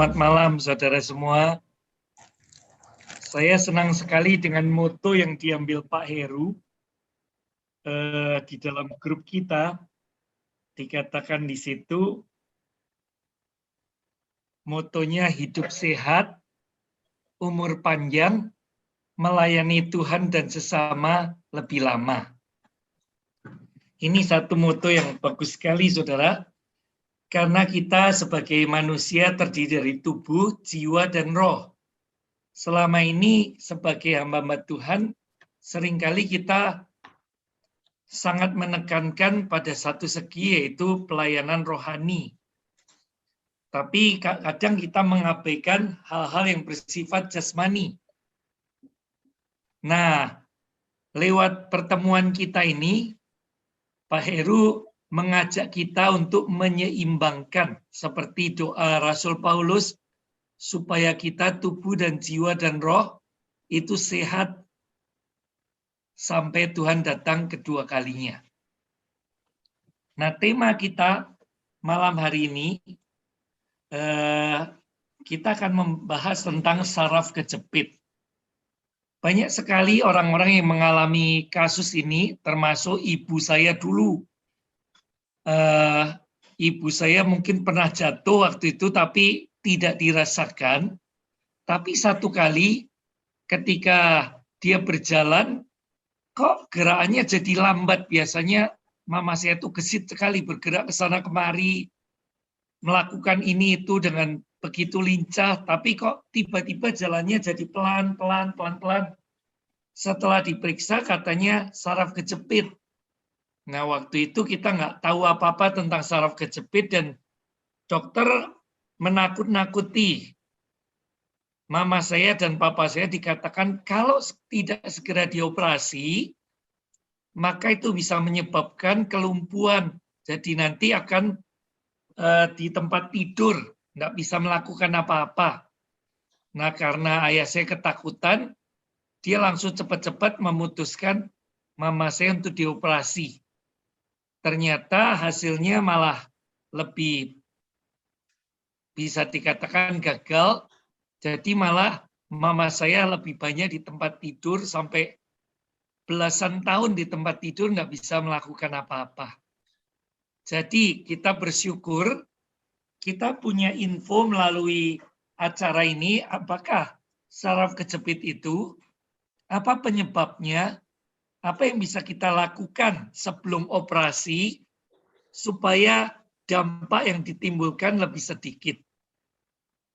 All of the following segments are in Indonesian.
Selamat malam, saudara semua. Saya senang sekali dengan moto yang diambil Pak Heru di dalam grup kita. Dikatakan di situ, motonya hidup sehat, umur panjang, melayani Tuhan dan sesama lebih lama. Ini satu moto yang bagus sekali, saudara. Karena kita sebagai manusia terdiri dari tubuh, jiwa, dan roh. Selama ini sebagai hamba-hamba Tuhan, seringkali kita sangat menekankan pada satu segi, yaitu pelayanan rohani. Tapi kadang kita mengabaikan hal-hal yang bersifat jasmani. Nah, lewat pertemuan kita ini, Pak Heru mengajak kita untuk menyeimbangkan seperti doa Rasul Paulus supaya kita tubuh dan jiwa dan roh itu sehat sampai Tuhan datang kedua kalinya. Nah, tema kita malam hari ini kita akan membahas tentang saraf kejepit. Banyak sekali orang-orang yang mengalami kasus ini, termasuk ibu saya dulu. Ibu saya mungkin pernah jatuh waktu itu, tapi tidak dirasakan. Tapi satu kali ketika dia berjalan, kok gerakannya jadi lambat. Biasanya mama saya tuh gesit sekali bergerak ke sana kemari, melakukan ini itu dengan begitu lincah, tapi kok tiba-tiba jalannya jadi pelan-pelan. Setelah diperiksa katanya saraf kejepit. Nah, waktu itu kita nggak tahu apa-apa tentang saraf kejepit dan dokter menakut-nakuti. Mama saya dan papa saya dikatakan kalau tidak segera dioperasi, maka itu bisa menyebabkan kelumpuhan. Jadi nanti akan di tempat tidur, nggak bisa melakukan apa-apa. Nah, karena ayah saya ketakutan, dia langsung cepat-cepat memutuskan mama saya untuk dioperasi. Ternyata hasilnya malah lebih bisa dikatakan gagal, jadi malah mama saya lebih banyak di tempat tidur sampai belasan tahun di tempat tidur nggak bisa melakukan apa-apa. Jadi kita bersyukur kita punya info melalui acara ini, apakah saraf kejepit itu, apa penyebabnya, apa yang bisa kita lakukan sebelum operasi supaya dampak yang ditimbulkan lebih sedikit.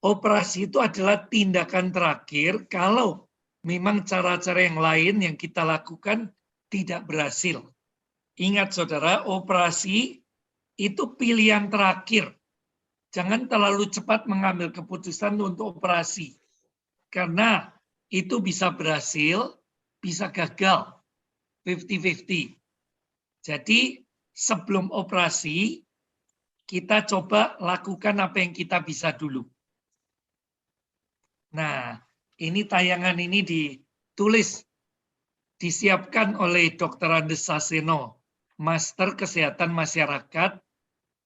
Operasi itu adalah tindakan terakhir kalau memang cara-cara yang lain yang kita lakukan tidak berhasil. Ingat saudara, operasi itu pilihan terakhir. Jangan terlalu cepat mengambil keputusan untuk operasi. Karena itu bisa berhasil, bisa gagal. 50-50. Jadi sebelum operasi, kita coba lakukan apa yang kita bisa dulu. Nah, ini tayangan ini ditulis, disiapkan oleh Dr. Andes Saseno, Master Kesehatan Masyarakat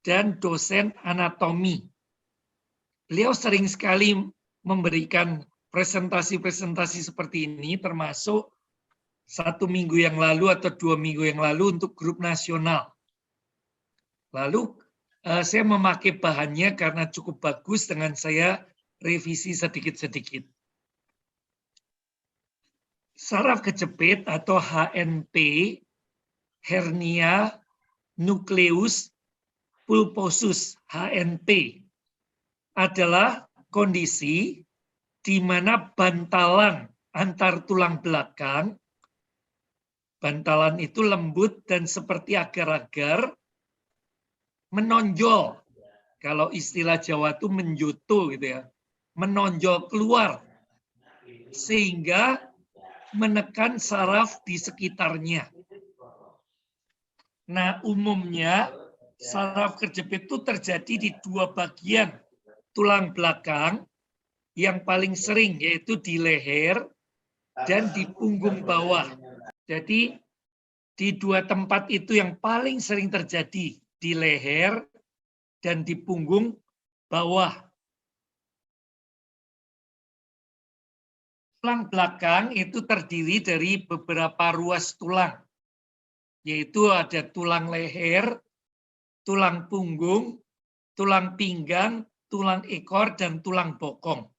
dan dosen anatomi. Beliau sering sekali memberikan presentasi-presentasi seperti ini, termasuk 1 minggu yang lalu atau 2 minggu yang lalu untuk grup nasional. Lalu saya memakai bahannya karena cukup bagus dengan saya revisi sedikit-sedikit. Saraf kejepit atau HNP, hernia nucleus pulposus, HNP, adalah kondisi di mana bantalan antar tulang belakang, bantalan itu lembut dan seperti agar-agar menonjol. Kalau istilah Jawa itu menjuto gitu ya. Menonjol keluar. Sehingga menekan saraf di sekitarnya. Nah, umumnya saraf kejepit itu terjadi di 2 bagian tulang belakang yang paling sering, yaitu di leher dan di punggung bawah. Jadi di 2 tempat itu yang paling sering terjadi, di leher dan di punggung bawah. Tulang belakang itu terdiri dari beberapa ruas tulang, yaitu ada tulang leher, tulang punggung, tulang pinggang, tulang ekor, dan tulang bokong.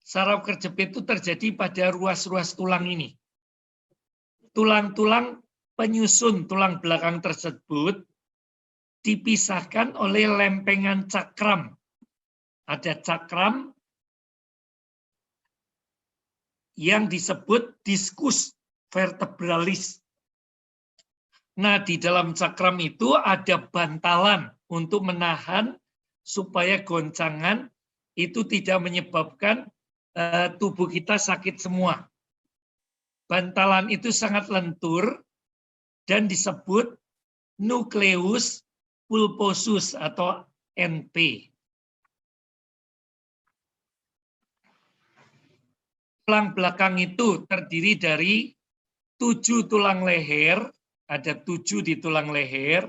Saraf kejepit itu terjadi pada ruas-ruas tulang ini. Tulang-tulang penyusun tulang belakang tersebut dipisahkan oleh lempengan cakram. Ada cakram yang disebut diskus vertebralis. Nah, di dalam cakram itu ada bantalan untuk menahan supaya goncangan itu tidak menyebabkan tubuh kita sakit semua. Bantalan itu sangat lentur dan disebut nukleus pulposus atau NP. Tulang belakang itu terdiri dari 7 tulang leher, ada 7 di tulang leher,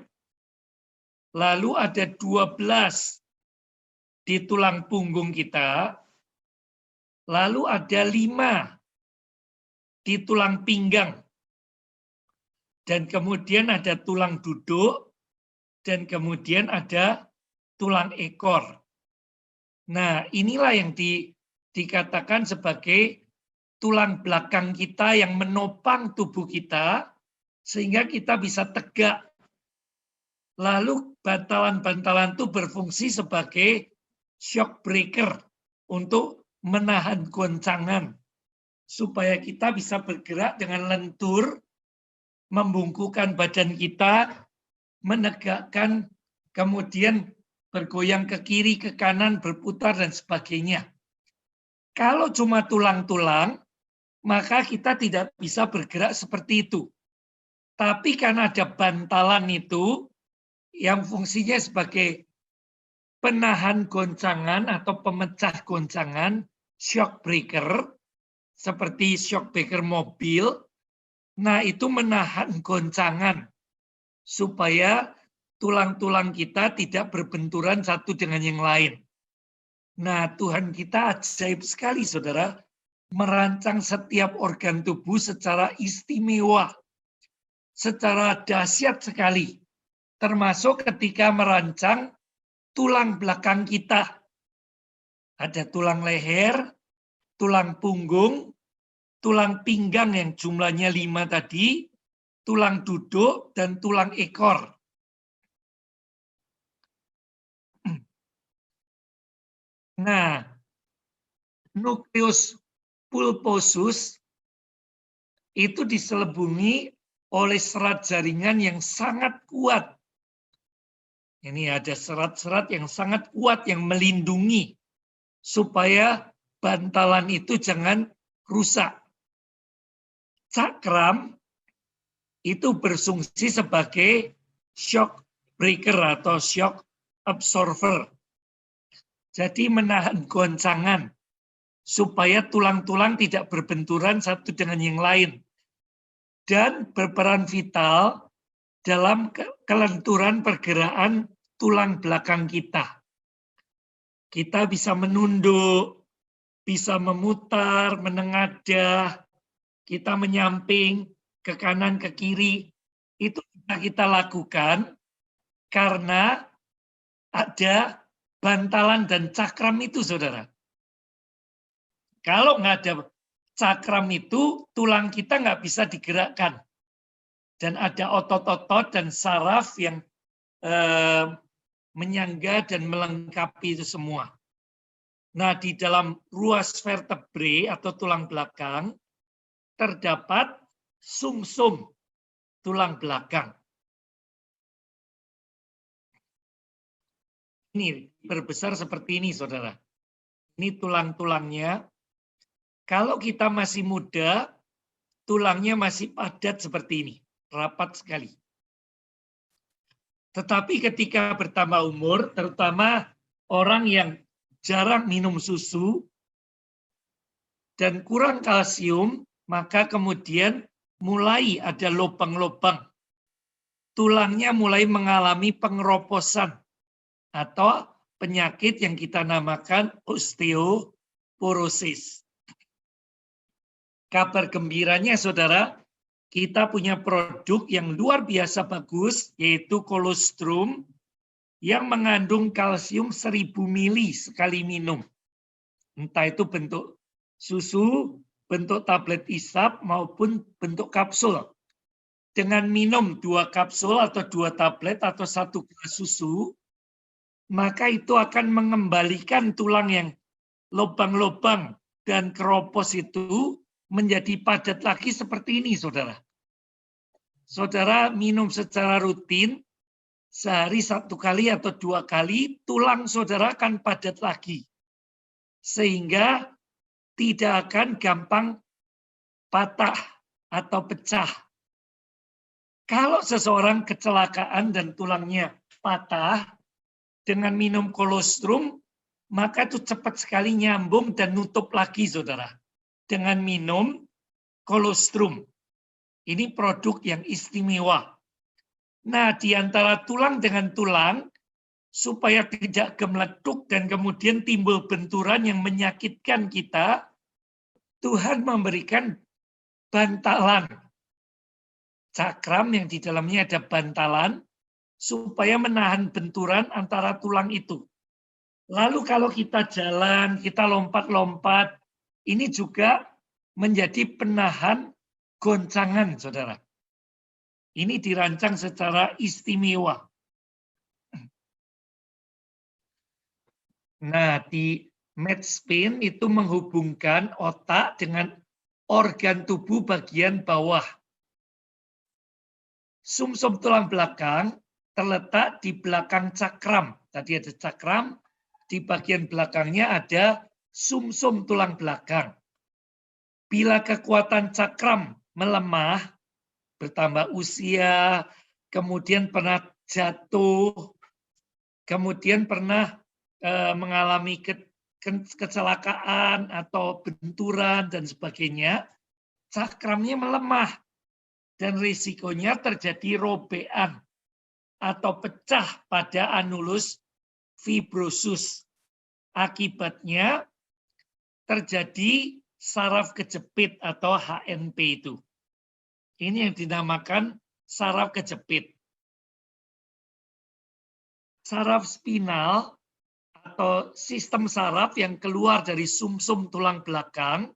lalu ada 12 di tulang punggung kita, lalu ada 5 di tulang pinggang, dan kemudian ada tulang duduk, dan kemudian ada tulang ekor. Nah, inilah yang dikatakan sebagai tulang belakang kita yang menopang tubuh kita, sehingga kita bisa tegak. Lalu bantalan-bantalan itu berfungsi sebagai shock breaker untuk menahan goncangan, supaya kita bisa bergerak dengan lentur, membungkukkan badan kita, menegakkan, kemudian bergoyang ke kiri, ke kanan, berputar, dan sebagainya. Kalau cuma tulang-tulang, maka kita tidak bisa bergerak seperti itu. Tapi karena ada bantalan itu, yang fungsinya sebagai penahan goncangan atau pemecah goncangan, shock breaker, seperti shock breaker mobil, nah itu menahan goncangan, supaya tulang-tulang kita tidak berbenturan satu dengan yang lain. Nah, Tuhan kita ajaib sekali, saudara, merancang setiap organ tubuh secara istimewa, secara dahsyat sekali, termasuk ketika merancang tulang belakang kita. Ada tulang leher, tulang punggung, tulang pinggang yang jumlahnya 5 tadi, tulang duduk, dan tulang ekor. Nah, nukleus pulposus itu diselubungi oleh serat jaringan yang sangat kuat. Ini ada serat-serat yang sangat kuat yang melindungi supaya bantalan itu jangan rusak. Cakram itu berfungsi sebagai shock breaker atau shock absorber. Jadi menahan goncangan supaya tulang-tulang tidak berbenturan satu dengan yang lain, dan berperan vital dalam kelenturan pergerakan tulang belakang kita. Kita bisa menunduk, bisa memutar, menengadah, kita menyamping, ke kanan, ke kiri. Itu bisa kita lakukan karena ada bantalan dan cakram itu, saudara. Kalau nggak ada cakram itu, tulang kita nggak bisa digerakkan. Dan ada otot-otot dan saraf yang menyangga dan melengkapi itu semua. Nah, di dalam ruas vertebre atau tulang belakang, terdapat sumsum tulang belakang. Ini berbesar seperti ini, saudara. Ini tulang-tulangnya. Kalau kita masih muda, tulangnya masih padat seperti ini, rapat sekali. Tetapi ketika bertambah umur, terutama orang yang jarang minum susu dan kurang kalsium, maka kemudian mulai ada lubang-lubang. Tulangnya mulai mengalami pengeroposan atau penyakit yang kita namakan osteoporosis. osteoporosis. Kabar gembiranya, saudara, kita punya produk yang luar biasa bagus, yaitu kolostrum, yang mengandung kalsium 1000 mili sekali minum. Entah itu bentuk susu, bentuk tablet isap, maupun bentuk kapsul. Dengan minum 2 kapsul atau 2 tablet atau 1 gelas susu, maka itu akan mengembalikan tulang yang lubang-lubang dan keropos itu menjadi padat lagi seperti ini, saudara. Saudara minum secara rutin, sehari 1 kali atau 2 kali, tulang saudara akan padat lagi. Sehingga tidak akan gampang patah atau pecah. Kalau seseorang kecelakaan dan tulangnya patah, dengan minum kolostrum, maka itu cepat sekali nyambung dan nutup lagi, saudara. Dengan minum kolostrum. Ini produk yang istimewa. Nah, di antara tulang dengan tulang, supaya tidak gemleduk dan kemudian timbul benturan yang menyakitkan kita, Tuhan memberikan bantalan. Cakram yang di dalamnya ada bantalan, supaya menahan benturan antara tulang itu. Lalu kalau kita jalan, kita lompat-lompat, ini juga menjadi penahan goncangan, saudara. Ini dirancang secara istimewa. Nah, di Medspin itu menghubungkan otak dengan organ tubuh bagian bawah. Sumsum tulang belakang terletak di belakang cakram. Tadi ada cakram, di bagian belakangnya ada sumsum tulang belakang. Bila kekuatan cakram melemah, bertambah usia, kemudian pernah jatuh, kemudian pernah mengalami kecelakaan atau benturan dan sebagainya, cakramnya melemah dan risikonya terjadi robekan atau pecah pada anulus fibrosus. Akibatnya terjadi saraf kejepit atau HNP itu. Ini yang dinamakan saraf kejepit. Saraf spinal atau sistem saraf yang keluar dari sumsum tulang belakang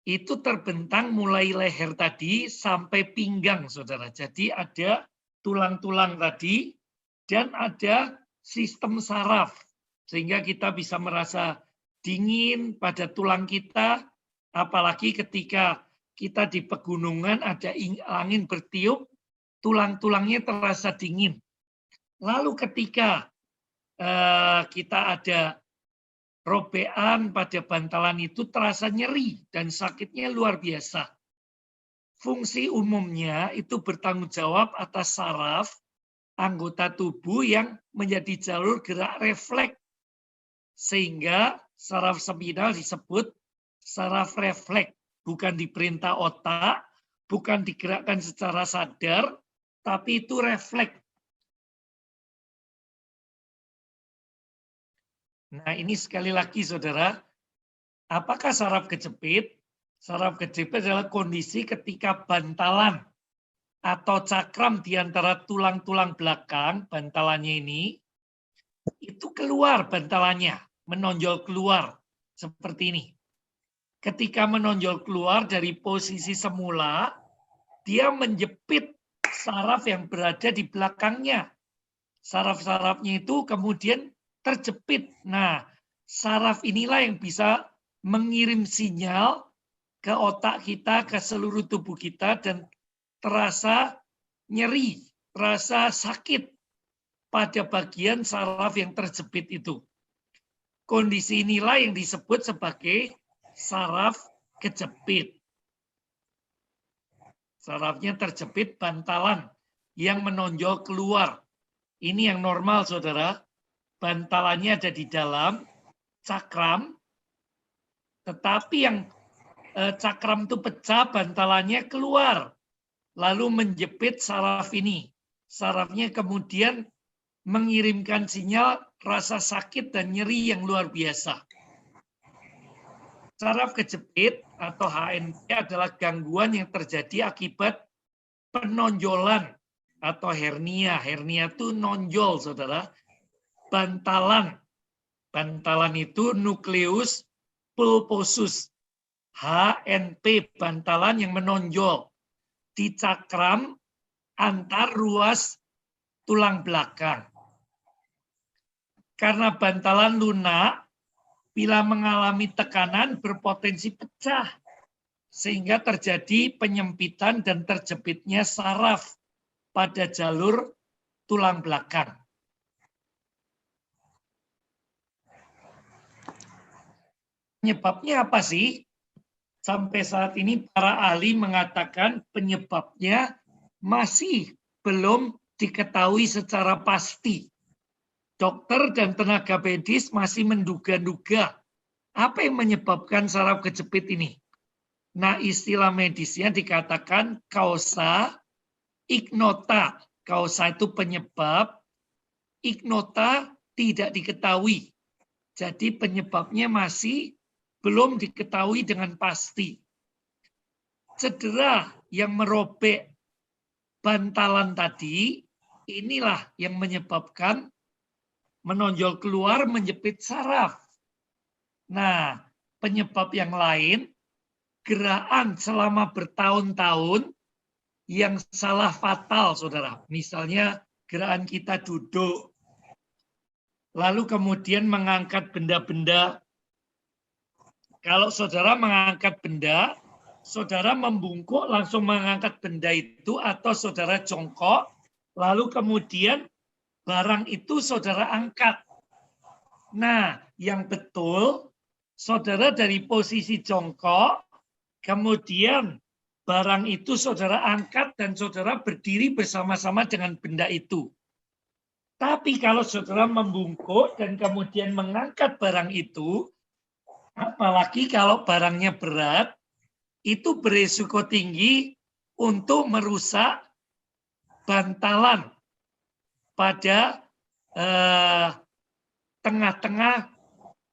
itu terbentang mulai leher tadi sampai pinggang, saudara. Jadi ada tulang-tulang tadi dan ada sistem saraf sehingga kita bisa merasa dingin pada tulang kita, apalagi ketika kita di pegunungan ada angin bertiup, tulang-tulangnya terasa dingin. Lalu ketika kita ada robekan pada bantalan itu terasa nyeri dan sakitnya luar biasa. Fungsi umumnya itu bertanggung jawab atas saraf anggota tubuh yang menjadi jalur gerak refleks. Sehingga saraf spinal disebut saraf refleks. Bukan diperintah otak, bukan digerakkan secara sadar, tapi itu refleks. Nah, ini sekali lagi, saudara, apakah saraf kejepit? Saraf kejepit adalah kondisi ketika bantalan atau cakram di antara tulang-tulang belakang, bantalannya ini, itu keluar bantalannya, menonjol keluar, seperti ini. Ketika menonjol keluar dari posisi semula, dia menjepit saraf yang berada di belakangnya. Saraf-sarafnya itu kemudian terjepit. Nah, saraf inilah yang bisa mengirim sinyal ke otak kita, ke seluruh tubuh kita, dan terasa nyeri, terasa sakit pada bagian saraf yang terjepit itu. Kondisi inilah yang disebut sebagai saraf kejepit. Sarafnya terjepit bantalan yang menonjol keluar. Ini yang normal, saudara. Bantalannya ada di dalam cakram, tetapi yang cakram itu pecah, bantalannya keluar, lalu menjepit saraf ini. Sarafnya kemudian mengirimkan sinyal rasa sakit dan nyeri yang luar biasa. Saraf kejepit atau HNP adalah gangguan yang terjadi akibat penonjolan atau hernia. Hernia itu nonjol, saudara. Bantalan. Bantalan itu nukleus pulposus. HNP, bantalan yang menonjol di cakram antar ruas tulang belakang. Karena bantalan lunak, bila mengalami tekanan berpotensi pecah, sehingga terjadi penyempitan dan terjepitnya saraf pada jalur tulang belakang. Penyebabnya apa sih? Sampai saat ini para ahli mengatakan penyebabnya masih belum diketahui secara pasti. Dokter dan tenaga medis masih menduga-duga apa yang menyebabkan saraf kejepit ini. Nah, istilah medisnya dikatakan causa ignota. Causa itu penyebab, ignota tidak diketahui. Jadi penyebabnya masih belum diketahui dengan pasti. Cedera yang merobek bantalan tadi, inilah yang menyebabkan menonjol keluar menjepit saraf. Nah, penyebab yang lain, gerakan selama bertahun-tahun yang salah fatal, saudara. Misalnya gerakan kita duduk, lalu kemudian mengangkat benda-benda. Kalau saudara mengangkat benda, saudara membungkuk langsung mengangkat benda itu, atau saudara jongkok, lalu kemudian barang itu saudara angkat. Nah, yang betul, saudara dari posisi jongkok, kemudian barang itu saudara angkat dan saudara berdiri bersama-sama dengan benda itu. Tapi kalau saudara membungkuk dan kemudian mengangkat barang itu, apalagi kalau barangnya berat, itu berisiko tinggi untuk merusak bantalan pada tengah-tengah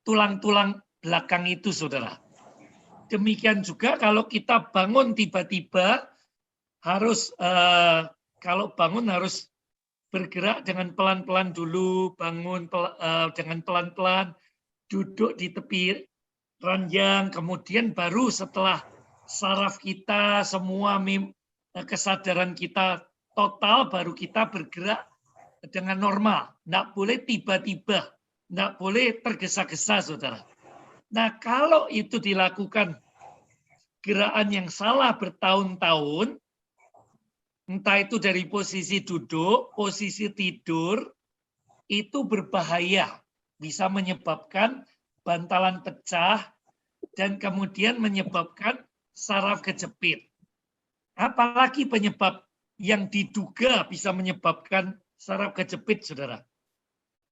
tulang-tulang belakang itu, saudara. Demikian juga kalau kita bangun tiba-tiba, harus kalau bangun harus bergerak dengan pelan-pelan dulu, bangun dengan pelan-pelan, duduk di tepi ranjang, kemudian baru setelah saraf kita, semua kesadaran kita total, baru kita bergerak dengan normal. Nggak boleh tiba-tiba, nggak boleh tergesa-gesa, saudara. Nah, kalau itu dilakukan gerakan yang salah bertahun-tahun, entah itu dari posisi duduk, posisi tidur, itu berbahaya. Bisa menyebabkan bantalan pecah dan kemudian menyebabkan saraf kejepit. Apalagi penyebab yang diduga bisa menyebabkan saraf kejepit, saudara.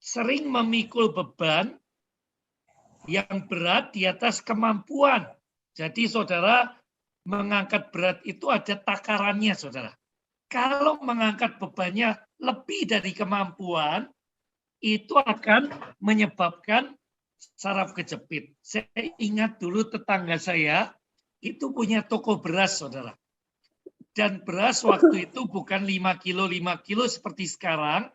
Sering memikul beban yang berat di atas kemampuan. Jadi saudara mengangkat berat itu ada takarannya, saudara. Kalau mengangkat bebannya lebih dari kemampuan, itu akan menyebabkan saraf kejepit. Saya ingat dulu tetangga saya itu punya toko beras, saudara. Dan beras waktu itu bukan 5 kilo seperti sekarang,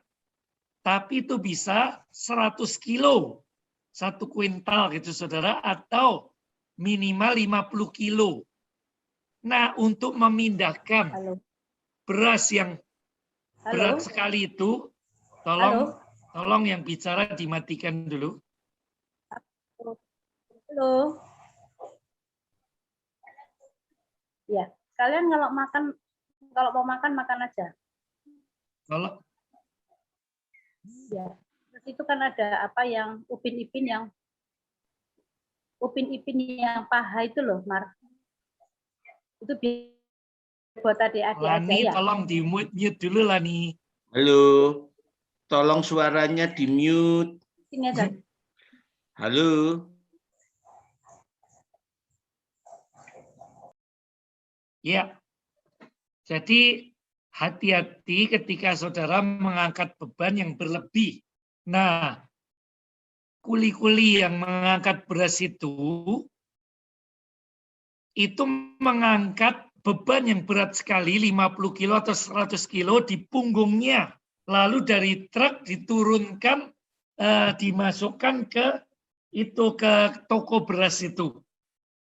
tapi itu bisa 100 kilo, 1 kuintal gitu, saudara, atau minimal 50 kilo. Nah, untuk memindahkan beras yang berat sekali itu, tolong yang bicara dimatikan dulu. Halo. Ya, kalian kalau mau makan aja. Kalau ya, terus itu kan ada apa yang upin-ipin yang paha itu loh, Mar. Itu buat adik-adik aja Lani, ya. tolong di mute dulu, Lani. Halo, tolong suaranya di mute. Sini aja. Halo. Ya, jadi hati-hati ketika saudara mengangkat beban yang berlebih. Nah, kuli-kuli yang mengangkat beras itu itu mengangkat beban yang berat sekali, 50 kilo atau 100 kilo di punggungnya. Lalu dari truk diturunkan, dimasukkan ke toko beras itu.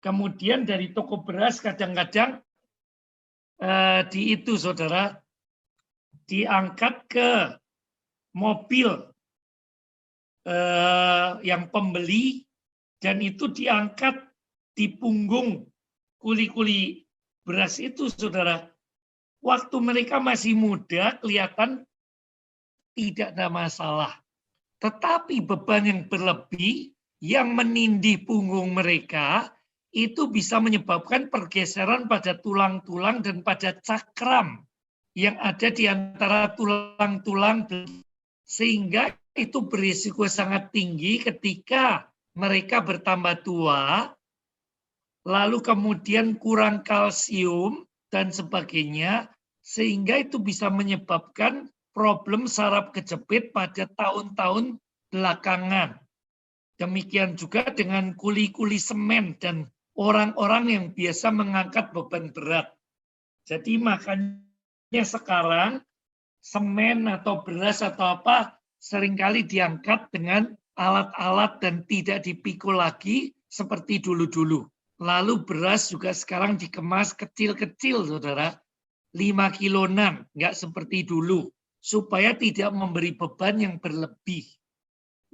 Kemudian dari toko beras kadang-kadang saudara, diangkat ke mobil yang pembeli, dan itu diangkat di punggung kuli-kuli beras itu, saudara. Waktu mereka masih muda, kelihatan tidak ada masalah. Tetapi beban yang berlebih yang menindih punggung mereka itu bisa menyebabkan pergeseran pada tulang-tulang dan pada cakram yang ada di antara tulang-tulang, sehingga itu berisiko sangat tinggi ketika mereka bertambah tua, lalu kemudian kurang kalsium dan sebagainya, sehingga itu bisa menyebabkan problem saraf kejepit pada tahun-tahun belakangan. Demikian juga dengan kuli-kuli semen dan orang-orang yang biasa mengangkat beban berat. Jadi makanya sekarang semen atau beras atau apa seringkali diangkat dengan alat-alat dan tidak dipikul lagi seperti dulu-dulu. Lalu beras juga sekarang dikemas kecil-kecil, saudara, 5 kiloan, nggak seperti dulu, supaya tidak memberi beban yang berlebih.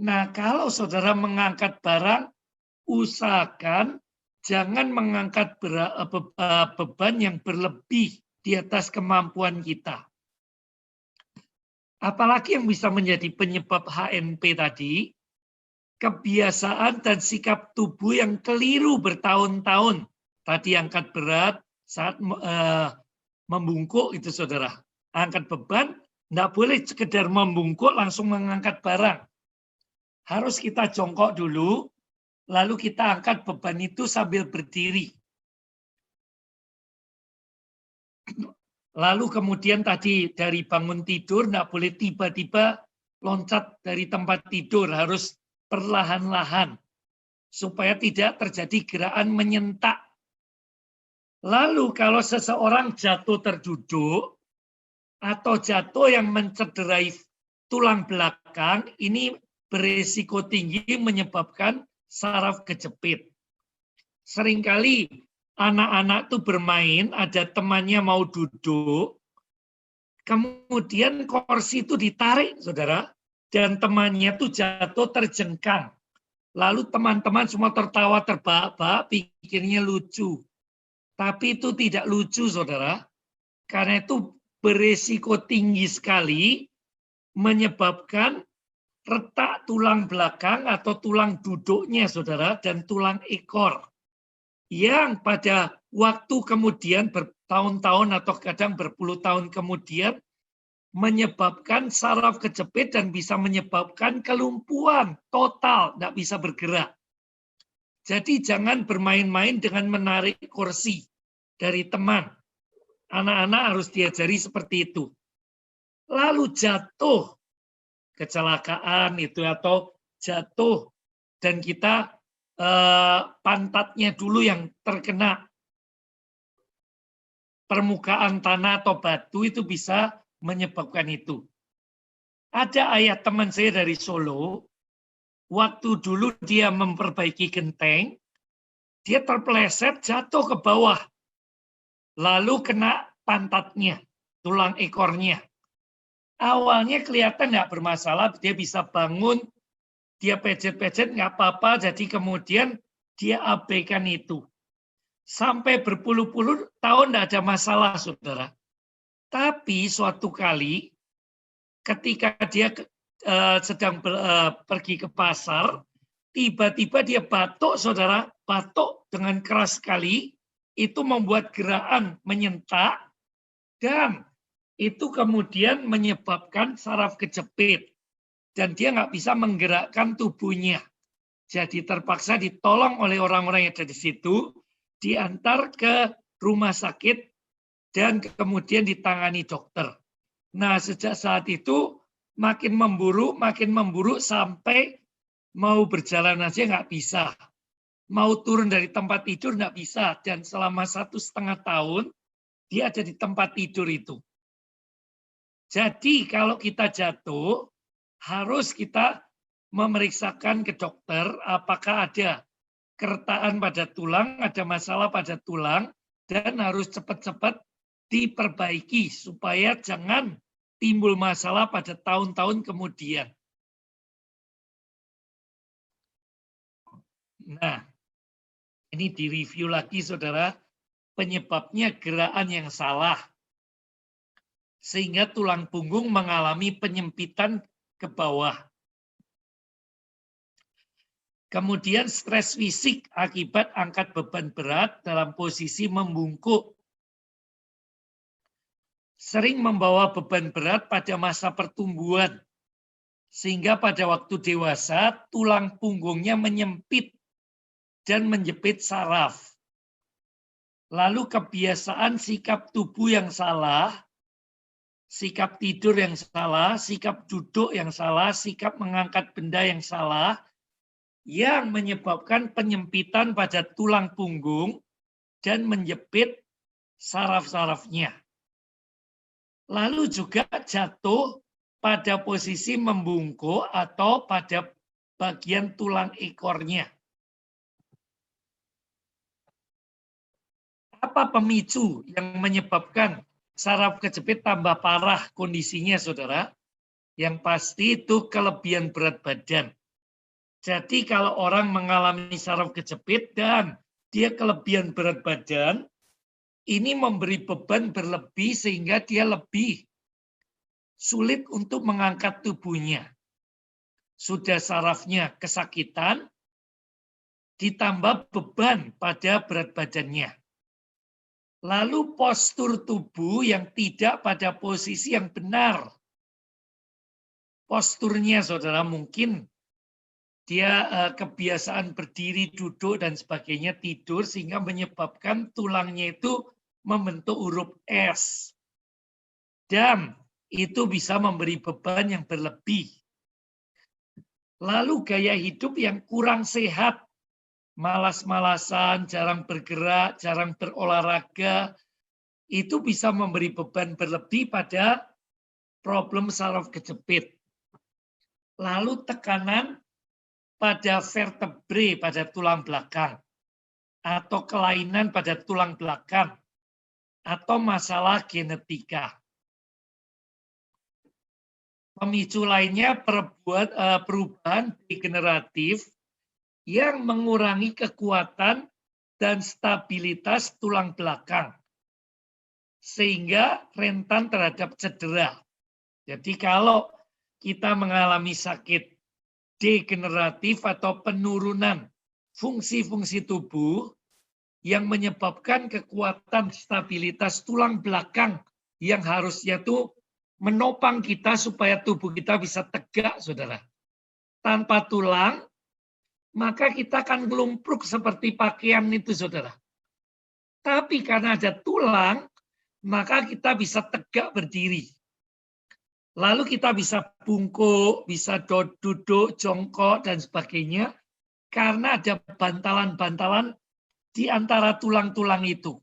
Nah, kalau saudara mengangkat barang, usahakan jangan mengangkat beban yang berlebih di atas kemampuan kita. Apalagi yang bisa menjadi penyebab HNP tadi, kebiasaan dan sikap tubuh yang keliru bertahun-tahun. Tadi angkat berat saat membungkuk itu, saudara. Angkat beban, tidak boleh sekedar membungkuk langsung mengangkat barang. Harus kita jongkok dulu, lalu kita angkat beban itu sambil berdiri. Lalu kemudian tadi dari bangun tidur, tidak boleh tiba-tiba loncat dari tempat tidur, harus perlahan-lahan, supaya tidak terjadi gerakan menyentak. Lalu kalau seseorang jatuh terduduk, atau jatuh yang mencederai tulang belakang, ini berisiko tinggi menyebabkan saraf kejepit. Seringkali anak-anak tuh bermain, ada temannya mau duduk, kemudian kursi itu ditarik, saudara, dan temannya tuh jatuh terjengkang. Lalu teman-teman semua tertawa terbahak-bahak, pikirnya lucu. Tapi itu tidak lucu, saudara, karena itu berisiko tinggi sekali menyebabkan retak tulang belakang atau tulang duduknya, saudara, dan tulang ekor. Yang pada waktu kemudian bertahun-tahun atau kadang berpuluh tahun kemudian menyebabkan saraf kejepit dan bisa menyebabkan kelumpuhan total, tidak bisa bergerak. Jadi jangan bermain-main dengan menarik kursi dari teman. Anak-anak harus diajari seperti itu. Lalu jatuh, kecelakaan itu atau jatuh dan kita pantatnya dulu yang terkena permukaan tanah atau batu, itu bisa menyebabkan itu. Ada ayah teman saya dari Solo, waktu dulu dia memperbaiki genteng, dia terpeleset jatuh ke bawah, lalu kena pantatnya, tulang ekornya. Awalnya kelihatan nggak bermasalah, dia bisa bangun, dia pecet-pecet nggak apa-apa, jadi kemudian dia abaikan itu. Sampai berpuluh-puluh tahun nggak ada masalah, saudara. Tapi suatu kali ketika dia sedang pergi ke pasar, tiba-tiba dia batuk, saudara, batuk dengan keras sekali, itu membuat gerakan menyentak, dan itu kemudian menyebabkan saraf kejepit. Dan dia nggak bisa menggerakkan tubuhnya. Jadi terpaksa ditolong oleh orang-orang yang ada di situ, diantar ke rumah sakit, dan kemudian ditangani dokter. Nah, sejak saat itu makin memburuk sampai mau berjalan aja nggak bisa. mau turun dari tempat tidur nggak bisa. Dan selama 1,5 tahun, dia ada di tempat tidur itu. Jadi kalau kita jatuh, harus kita memeriksakan ke dokter apakah ada keretaan pada tulang, ada masalah pada tulang, dan harus cepat-cepat diperbaiki supaya jangan timbul masalah pada tahun-tahun kemudian. Nah, ini direview lagi, saudara. Penyebabnya gerakan yang salah. Sehingga tulang punggung mengalami penyempitan ke bawah. Kemudian stres fisik akibat angkat beban berat dalam posisi membungkuk. Sering membawa beban berat pada masa pertumbuhan. Sehingga pada waktu dewasa tulang punggungnya menyempit dan menjepit saraf. Lalu kebiasaan sikap tubuh yang salah, sikap tidur yang salah, sikap duduk yang salah, sikap mengangkat benda yang salah, yang menyebabkan penyempitan pada tulang punggung dan menjepit saraf-sarafnya. Lalu juga jatuh pada posisi membungkuk atau pada bagian tulang ekornya. Apa pemicu yang menyebabkan saraf kejepit tambah parah kondisinya, saudara? Yang pasti itu kelebihan berat badan. Jadi kalau orang mengalami saraf kejepit dan dia kelebihan berat badan, ini memberi beban berlebih sehingga dia lebih sulit untuk mengangkat tubuhnya. Sudah sarafnya kesakitan, ditambah beban pada berat badannya. Lalu postur tubuh yang tidak pada posisi yang benar. Posturnya, saudara, mungkin dia kebiasaan berdiri, duduk, dan sebagainya, tidur, sehingga menyebabkan tulangnya itu membentuk huruf S. Dan itu bisa memberi beban yang berlebih. Lalu gaya hidup yang kurang sehat, malas-malasan, jarang bergerak, jarang berolahraga, itu bisa memberi beban berlebih pada problem saraf kejepit. Lalu tekanan pada vertebre, pada tulang belakang, atau kelainan pada tulang belakang, atau masalah genetika. Pemicu lainnya perubahan degeneratif yang mengurangi kekuatan dan stabilitas tulang belakang, sehingga rentan terhadap cedera. Jadi kalau kita mengalami sakit degeneratif atau penurunan fungsi-fungsi tubuh yang menyebabkan kekuatan stabilitas tulang belakang yang harusnya itu menopang kita supaya tubuh kita bisa tegak, saudara. Tanpa tulang, maka kita akan gelumpruk seperti pakaian itu, saudara. Tapi karena ada tulang, maka kita bisa tegak berdiri. Lalu kita bisa bungkuk, bisa duduk, jongkok, dan sebagainya, karena ada bantalan-bantalan di antara tulang-tulang itu.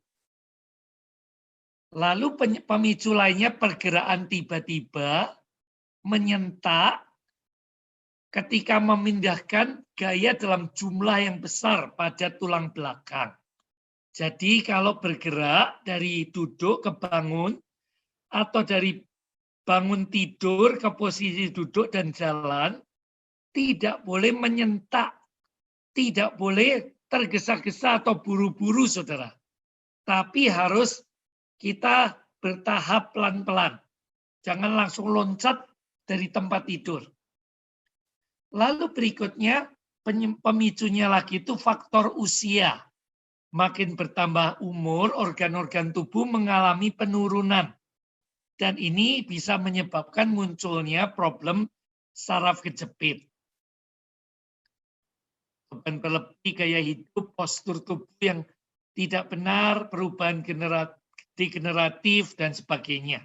Lalu pemicu lainnya pergerakan tiba-tiba, menyentak, ketika memindahkan gaya dalam jumlah yang besar pada tulang belakang. Jadi kalau bergerak dari duduk ke bangun, atau dari bangun tidur ke posisi duduk dan jalan, tidak boleh menyentak, tidak boleh tergesa-gesa atau buru-buru, saudara. Tapi harus kita bertahap pelan-pelan. Jangan langsung loncat dari tempat tidur. Lalu berikutnya, pemicunya lagi itu faktor usia. Makin bertambah umur, organ-organ tubuh mengalami penurunan. Dan ini bisa menyebabkan munculnya problem saraf kejepit. Beban berlebih, gaya hidup, postur tubuh yang tidak benar, perubahan degeneratif, dan sebagainya.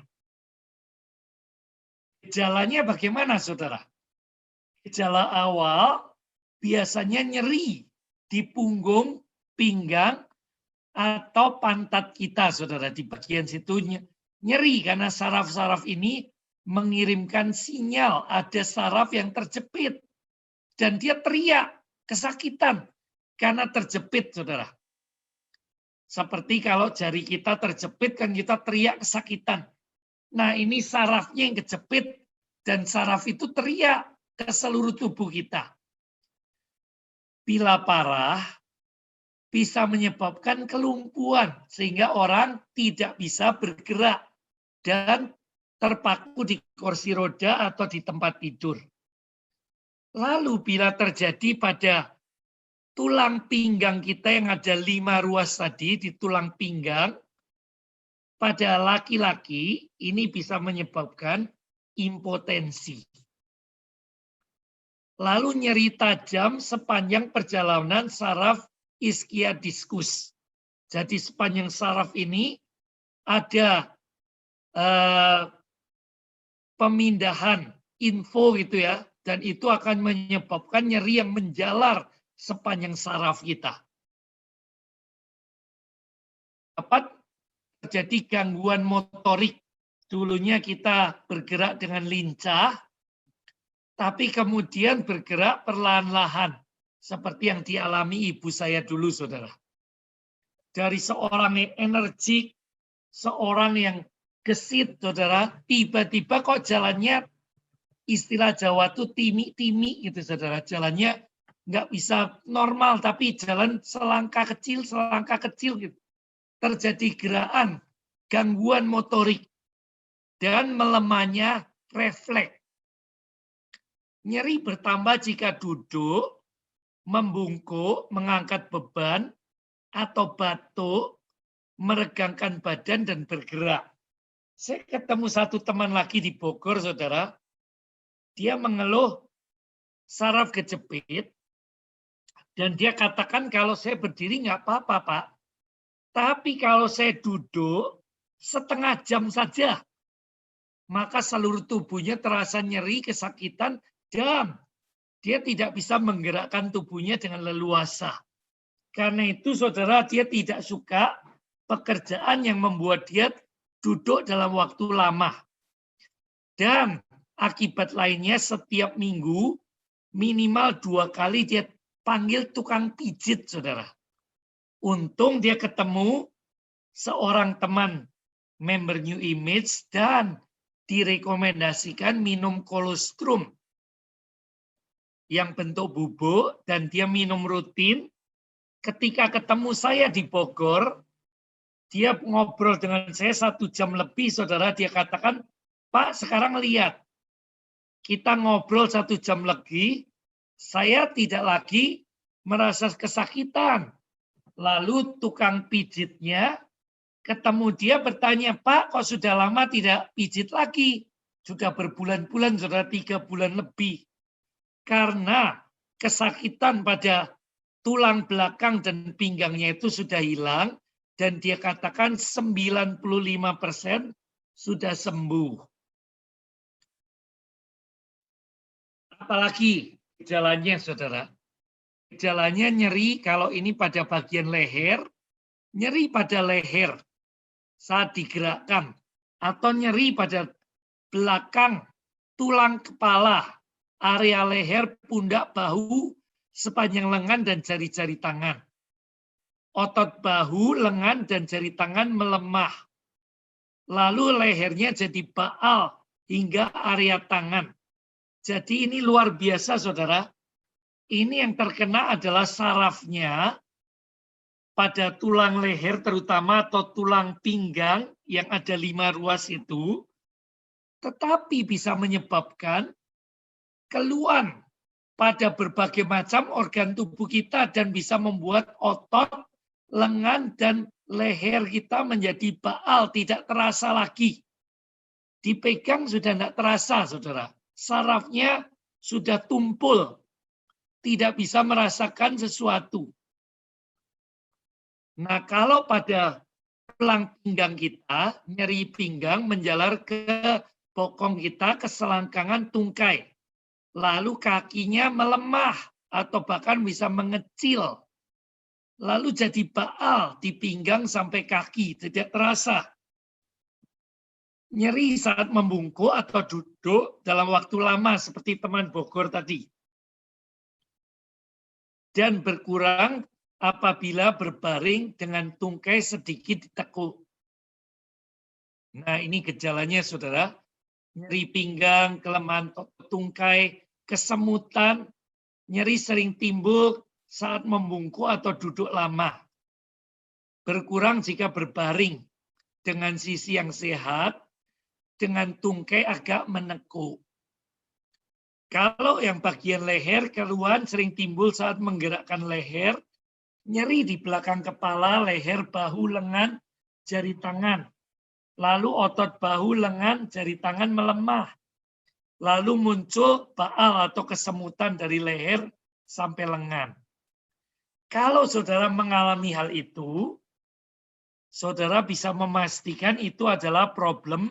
Gejalanya bagaimana, saudara? Gejala awal biasanya nyeri di punggung, pinggang, atau pantat kita, saudara. Di bagian situ nyeri karena saraf-saraf ini mengirimkan sinyal ada saraf yang terjepit. Dan dia teriak kesakitan karena terjepit, saudara. Seperti kalau jari kita terjepit kan kita teriak kesakitan. Nah ini sarafnya yang kejepit dan saraf itu teriak ke seluruh tubuh kita. Bila parah, bisa menyebabkan kelumpuhan sehingga orang tidak bisa bergerak dan terpaku di kursi roda atau di tempat tidur. Lalu bila terjadi pada tulang pinggang kita yang ada 5 ruas tadi di tulang pinggang, pada laki-laki ini bisa menyebabkan impotensi. Lalu nyeri tajam sepanjang perjalanan saraf ischiadiscus. Jadi sepanjang saraf ini ada pemindahan info gitu ya, dan itu akan menyebabkan nyeri yang menjalar sepanjang saraf kita. Dapat terjadi gangguan motorik. Dulunya kita bergerak dengan lincah, tapi kemudian bergerak perlahan-lahan. Seperti yang dialami ibu saya dulu, saudara. Dari seorang yang energik, seorang yang gesit, saudara, tiba-tiba kok jalannya, istilah Jawa tuh timi-timi gitu, saudara. Jalannya nggak bisa normal, tapi jalan selangkah kecil gitu. Terjadi gerakan, gangguan motorik, dan melemahnya refleks. Nyeri bertambah jika duduk, membungkuk, mengangkat beban, atau batuk, meregangkan badan, dan bergerak. Saya ketemu satu teman lagi di Bogor, saudara. Dia mengeluh saraf kejepit, dan dia katakan kalau saya berdiri nggak apa-apa, Pak. Tapi kalau saya duduk setengah jam saja, maka seluruh tubuhnya terasa nyeri, kesakitan, dan dia tidak bisa menggerakkan tubuhnya dengan leluasa. Karena itu, saudara, dia tidak suka pekerjaan yang membuat dia duduk dalam waktu lama. Dan akibat lainnya setiap minggu, minimal 2 kali dia panggil tukang pijit, saudara. Untung dia ketemu seorang teman member New Image dan direkomendasikan minum kolostrum yang bentuk bubuk dan dia minum rutin. Ketika ketemu saya di Bogor, dia ngobrol dengan saya 1 jam lebih, saudara. Dia katakan, Pak, sekarang lihat, kita ngobrol 1 jam lagi, saya tidak lagi merasa kesakitan. Lalu tukang pijitnya ketemu dia bertanya, Pak, kok sudah lama tidak pijit lagi? Sudah berbulan-bulan, saudara, 3 bulan lebih. Karena kesakitan pada tulang belakang dan pinggangnya itu sudah hilang, dan dia katakan 95% sudah sembuh. Apalagi gejalanya, saudara? Gejalanya nyeri kalau ini pada bagian leher, nyeri pada leher saat digerakkan, atau nyeri pada belakang tulang kepala, area leher, pundak, bahu, sepanjang lengan dan jari-jari tangan. Otot bahu, lengan, dan jari tangan melemah. Lalu lehernya jadi baal hingga area tangan. Jadi ini luar biasa, saudara. Ini yang terkena adalah sarafnya pada tulang leher terutama atau tulang pinggang yang ada 5 ruas itu, tetapi bisa menyebabkan keluhan pada berbagai macam organ tubuh kita dan bisa membuat otot, lengan, dan leher kita menjadi baal, tidak terasa lagi. Dipegang sudah tidak terasa, saudara. Sarafnya sudah tumpul, tidak bisa merasakan sesuatu. Nah, kalau pada tulang pinggang kita, nyeri pinggang menjalar ke bokong kita, ke selangkangan tungkai. Lalu kakinya melemah atau bahkan bisa mengecil lalu jadi baal di pinggang sampai kaki, tidak terasa. Nyeri saat membungkuk atau duduk dalam waktu lama seperti teman Bogor tadi. Dan berkurang apabila berbaring dengan tungkai sedikit ditekuk. Nah, ini gejalanya, saudara. Nyeri pinggang, kelemahan tungkai, kesemutan, nyeri sering timbul saat membungkuk atau duduk lama. Berkurang jika berbaring dengan sisi yang sehat, dengan tungkai agak menekuk. Kalau yang bagian leher, keluhan sering timbul saat menggerakkan leher, nyeri di belakang kepala, leher, bahu, lengan, jari tangan. Lalu otot bahu, lengan, jari tangan melemah. Lalu muncul baal atau kesemutan dari leher sampai lengan. Kalau saudara mengalami hal itu, saudara bisa memastikan itu adalah problem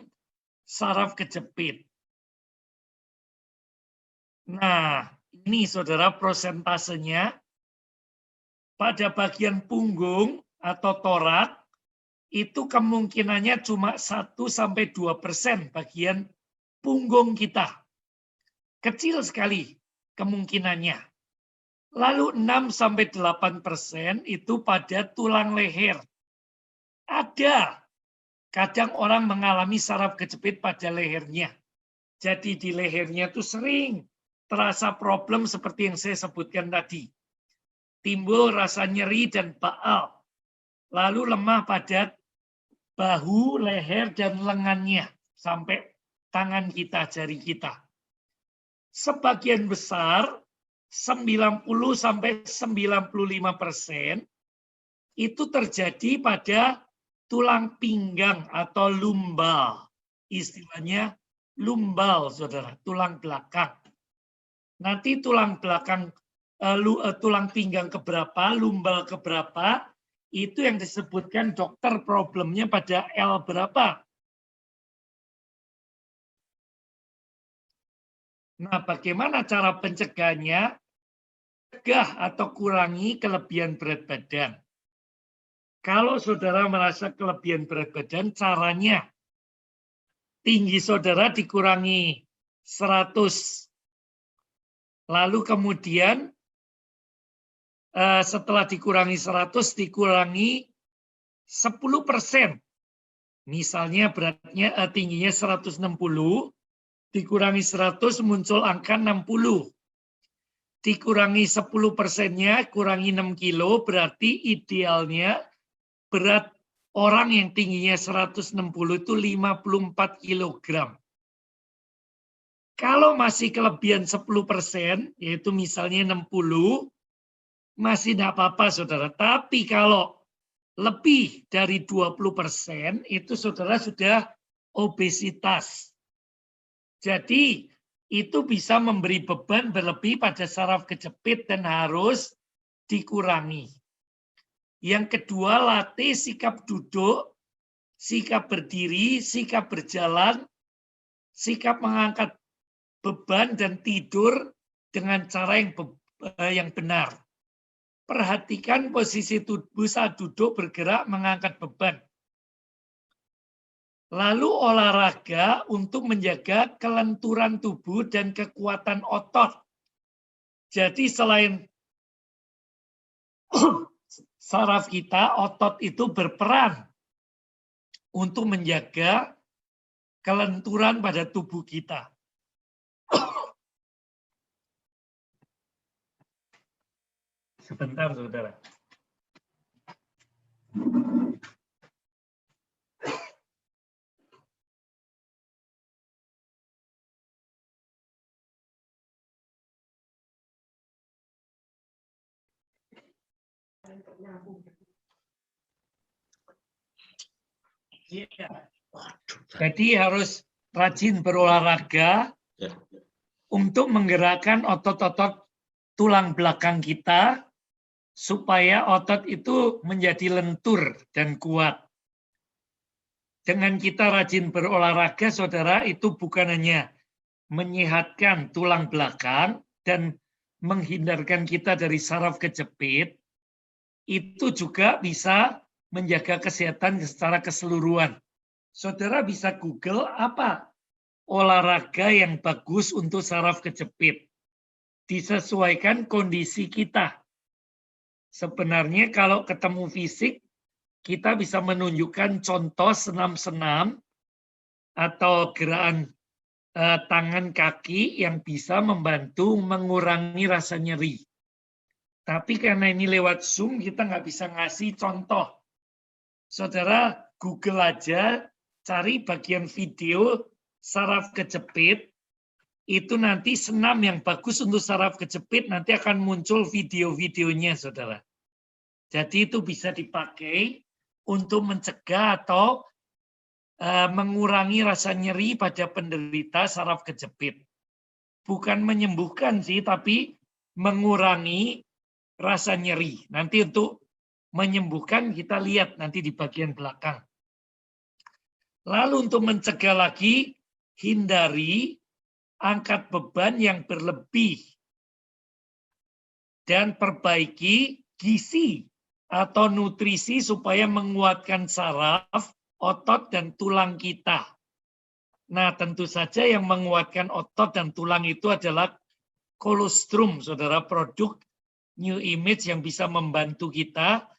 saraf kejepit. Nah, ini saudara prosentasenya pada bagian punggung atau torak itu kemungkinannya cuma 1-2% bagian punggung kita. Kecil sekali kemungkinannya. Lalu 6-8% itu pada tulang leher. Ada. Kadang orang mengalami saraf kejepit pada lehernya. Jadi di lehernya itu sering terasa problem seperti yang saya sebutkan tadi. Timbul rasa nyeri dan baal. Lalu lemah pada bahu, leher, dan lengannya. Sampai tangan kita, jari kita. Sebagian besar, 90-95% itu terjadi pada tulang pinggang atau lumbal. Istilahnya lumbal, saudara, tulang belakang. Nanti tulang belakang, tulang pinggang keberapa, lumbal keberapa, itu yang disebutkan dokter problemnya pada L berapa. Nah, bagaimana cara pencegahannya? Cegah atau kurangi kelebihan berat badan. Kalau saudara merasa kelebihan berat badan, caranya tinggi saudara dikurangi 100. Lalu kemudian setelah dikurangi 100, dikurangi 10%. Misalnya beratnya tingginya 160, dikurangi 100 muncul angka 60. Dikurangi 10%-nya, kurangi 6 kilo, berarti idealnya berat orang yang tingginya 160 itu 54 kilogram. Kalau masih kelebihan 10%, yaitu misalnya 60, masih tidak apa-apa, saudara. Tapi kalau lebih dari 20%, itu saudara sudah obesitas. Jadi, itu bisa memberi beban berlebih pada saraf kejepit dan harus dikurangi. Yang kedua, latih sikap duduk, sikap berdiri, sikap berjalan, sikap mengangkat beban dan tidur dengan cara yang benar. Perhatikan posisi tubuh saat duduk, bergerak, mengangkat beban. Lalu olahraga untuk menjaga kelenturan tubuh dan kekuatan otot. Jadi selain saraf kita, otot itu berperan untuk menjaga kelenturan pada tubuh kita. Sebentar, saudara. Jadi harus rajin berolahraga untuk menggerakkan otot-otot tulang belakang kita supaya otot itu menjadi lentur dan kuat. Dengan kita rajin berolahraga, saudara, itu bukan hanya menyehatkan tulang belakang dan menghindarkan kita dari saraf kejepit, itu juga bisa menjaga kesehatan secara keseluruhan. Saudara bisa Google apa olahraga yang bagus untuk saraf kejepit. Disesuaikan kondisi kita. Sebenarnya kalau ketemu fisik, kita bisa menunjukkan contoh senam-senam atau gerakan tangan kaki yang bisa membantu mengurangi rasa nyeri. Tapi karena ini lewat Zoom, kita nggak bisa ngasih contoh. Saudara Google aja, cari bagian video saraf kejepit, itu nanti senam yang bagus untuk saraf kejepit, nanti akan muncul video-videonya, saudara. Jadi itu bisa dipakai untuk mencegah atau mengurangi rasa nyeri pada penderita saraf kejepit. Bukan menyembuhkan sih, tapi mengurangi rasa nyeri. Nanti untuk menyembuhkan kita lihat nanti di bagian belakang. Lalu untuk mencegah lagi, hindari angkat beban yang berlebih dan perbaiki gizi atau nutrisi supaya menguatkan saraf, otot, dan tulang kita. Nah, tentu saja yang menguatkan otot dan tulang itu adalah kolostrum, saudara, produk New Image yang bisa membantu kita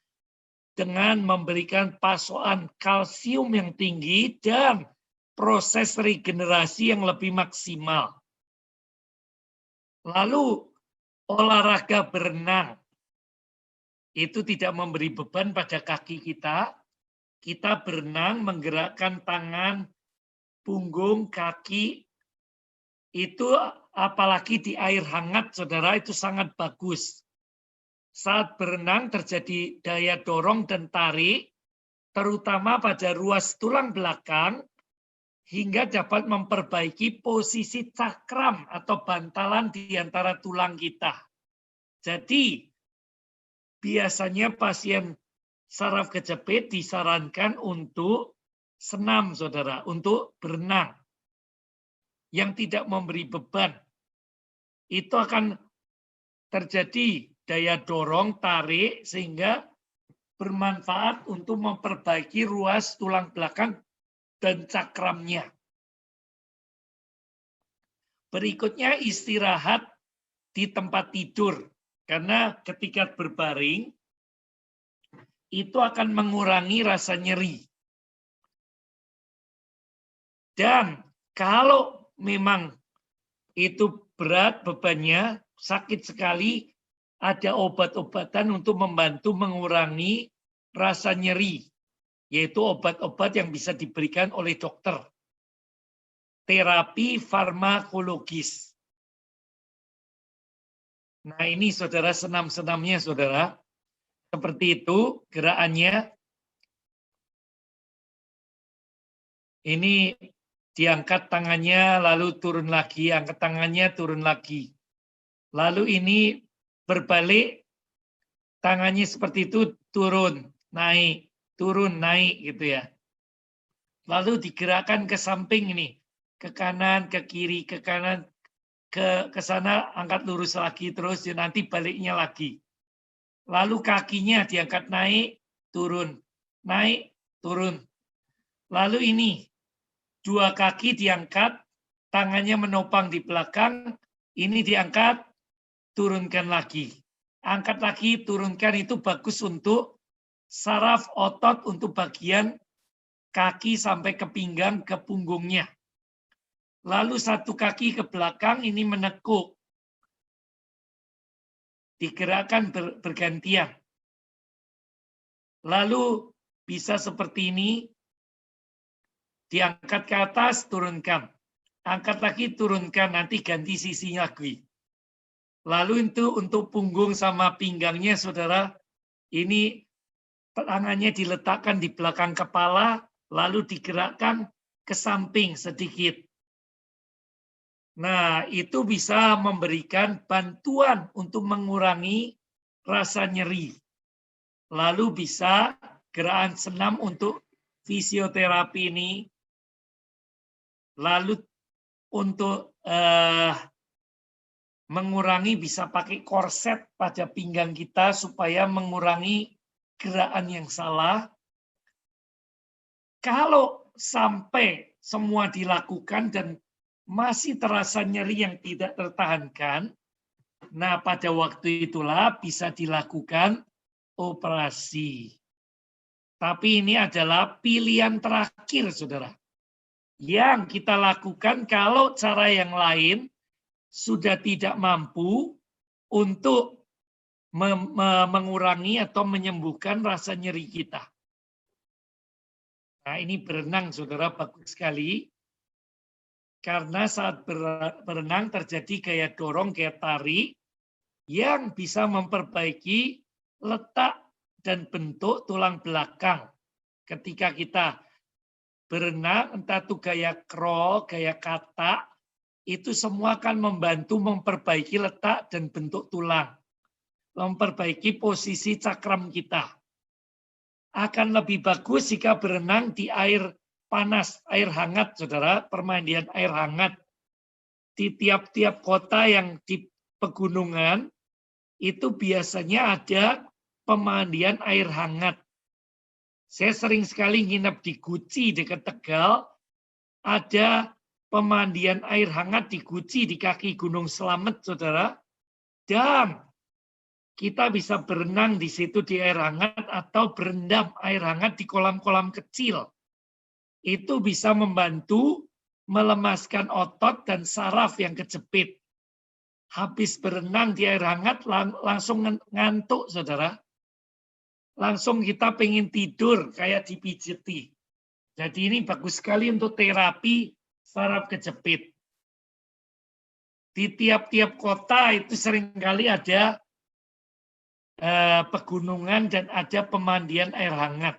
dengan memberikan pasokan kalsium yang tinggi dan proses regenerasi yang lebih maksimal. Lalu, olahraga berenang. Itu tidak memberi beban pada kaki kita. Kita berenang, menggerakkan tangan, punggung, kaki. Itu apalagi di air hangat, saudara, itu sangat bagus. Saat berenang terjadi daya dorong dan tarik, terutama pada ruas tulang belakang, hingga dapat memperbaiki posisi cakram atau bantalan di antara tulang kita. Jadi, biasanya pasien saraf kejepit disarankan untuk senam, saudara, untuk berenang yang tidak memberi beban. Itu akan terjadi daya dorong, tarik, sehingga bermanfaat untuk memperbaiki ruas tulang belakang dan cakramnya. Berikutnya istirahat di tempat tidur. Karena ketika berbaring, itu akan mengurangi rasa nyeri. Dan kalau memang itu berat bebannya, sakit sekali, ada obat-obatan untuk membantu mengurangi rasa nyeri, yaitu obat-obat yang bisa diberikan oleh dokter. Terapi farmakologis. Nah ini saudara senam-senamnya saudara. Seperti itu gerakannya. Ini diangkat tangannya lalu turun lagi, angkat tangannya turun lagi. Lalu ini berbalik, tangannya seperti itu turun, naik, gitu ya. Lalu digerakkan ke samping ini, ke kanan, ke kiri, ke kanan, ke sana, angkat lurus lagi, terus nanti baliknya lagi. Lalu kakinya diangkat naik, turun, Lalu ini, dua kaki diangkat, tangannya menopang di belakang, ini diangkat, turunkan lagi. Angkat lagi, turunkan, itu bagus untuk saraf otot untuk bagian kaki sampai ke pinggang, ke punggungnya. Lalu satu kaki ke belakang, ini menekuk. Digerakkan bergantian. Lalu bisa seperti ini, diangkat ke atas, turunkan. Angkat lagi, turunkan, nanti ganti sisinya lagi. Lalu itu untuk punggung sama pinggangnya, saudara, ini tangannya diletakkan di belakang kepala, lalu digerakkan ke samping sedikit. Nah, itu bisa memberikan bantuan untuk mengurangi rasa nyeri. Lalu bisa gerakan senam untuk fisioterapi ini. Lalu untuk mengurangi bisa pakai korset pada pinggang kita supaya mengurangi gerakan yang salah. Kalau sampai semua dilakukan dan masih terasa nyeri yang tidak tertahankan, nah pada waktu itulah bisa dilakukan operasi. Tapi ini adalah pilihan terakhir, saudara. Yang kita lakukan kalau cara yang lain sudah tidak mampu untuk mengurangi atau menyembuhkan rasa nyeri kita. Nah ini berenang, saudara, bagus sekali. Karena saat berenang terjadi gaya dorong, gaya tarik yang bisa memperbaiki letak dan bentuk tulang belakang. Ketika kita berenang, entah itu gaya crawl, gaya katak, itu semua akan membantu memperbaiki letak dan bentuk tulang. Memperbaiki posisi cakram kita. Akan lebih bagus jika berenang di air panas, air hangat, saudara, permandian air hangat. Di tiap-tiap kota yang di pegunungan, itu biasanya ada pemandian air hangat. Saya sering sekali nginep di Guci dekat Tegal, ada pemandian air hangat di Guci di kaki Gunung Slamet, saudara. Dan kita bisa berenang di situ di air hangat atau berendam air hangat di kolam-kolam kecil. Itu bisa membantu melemaskan otot dan saraf yang kejepit. Habis berenang di air hangat langsung ngantuk, saudara. Langsung kita pengen tidur kayak dipijeti. Jadi ini bagus sekali untuk terapi saraf kejepit. Di tiap-tiap kota itu seringkali ada pegunungan dan ada pemandian air hangat.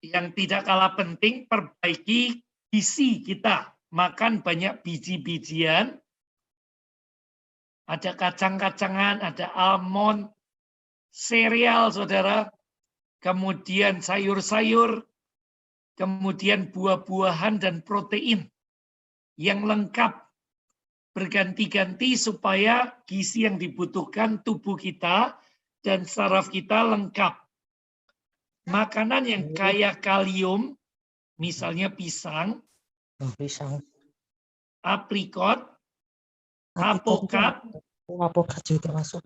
Yang tidak kalah penting, perbaiki gizi kita. Makan banyak biji-bijian, ada kacang-kacangan, ada almond, sereal, saudara, kemudian sayur-sayur, kemudian buah-buahan dan protein yang lengkap berganti-ganti supaya gizi yang dibutuhkan tubuh kita dan saraf kita lengkap. Makanan yang kaya kalium, misalnya pisang, aprikot, apokat, juga masuk.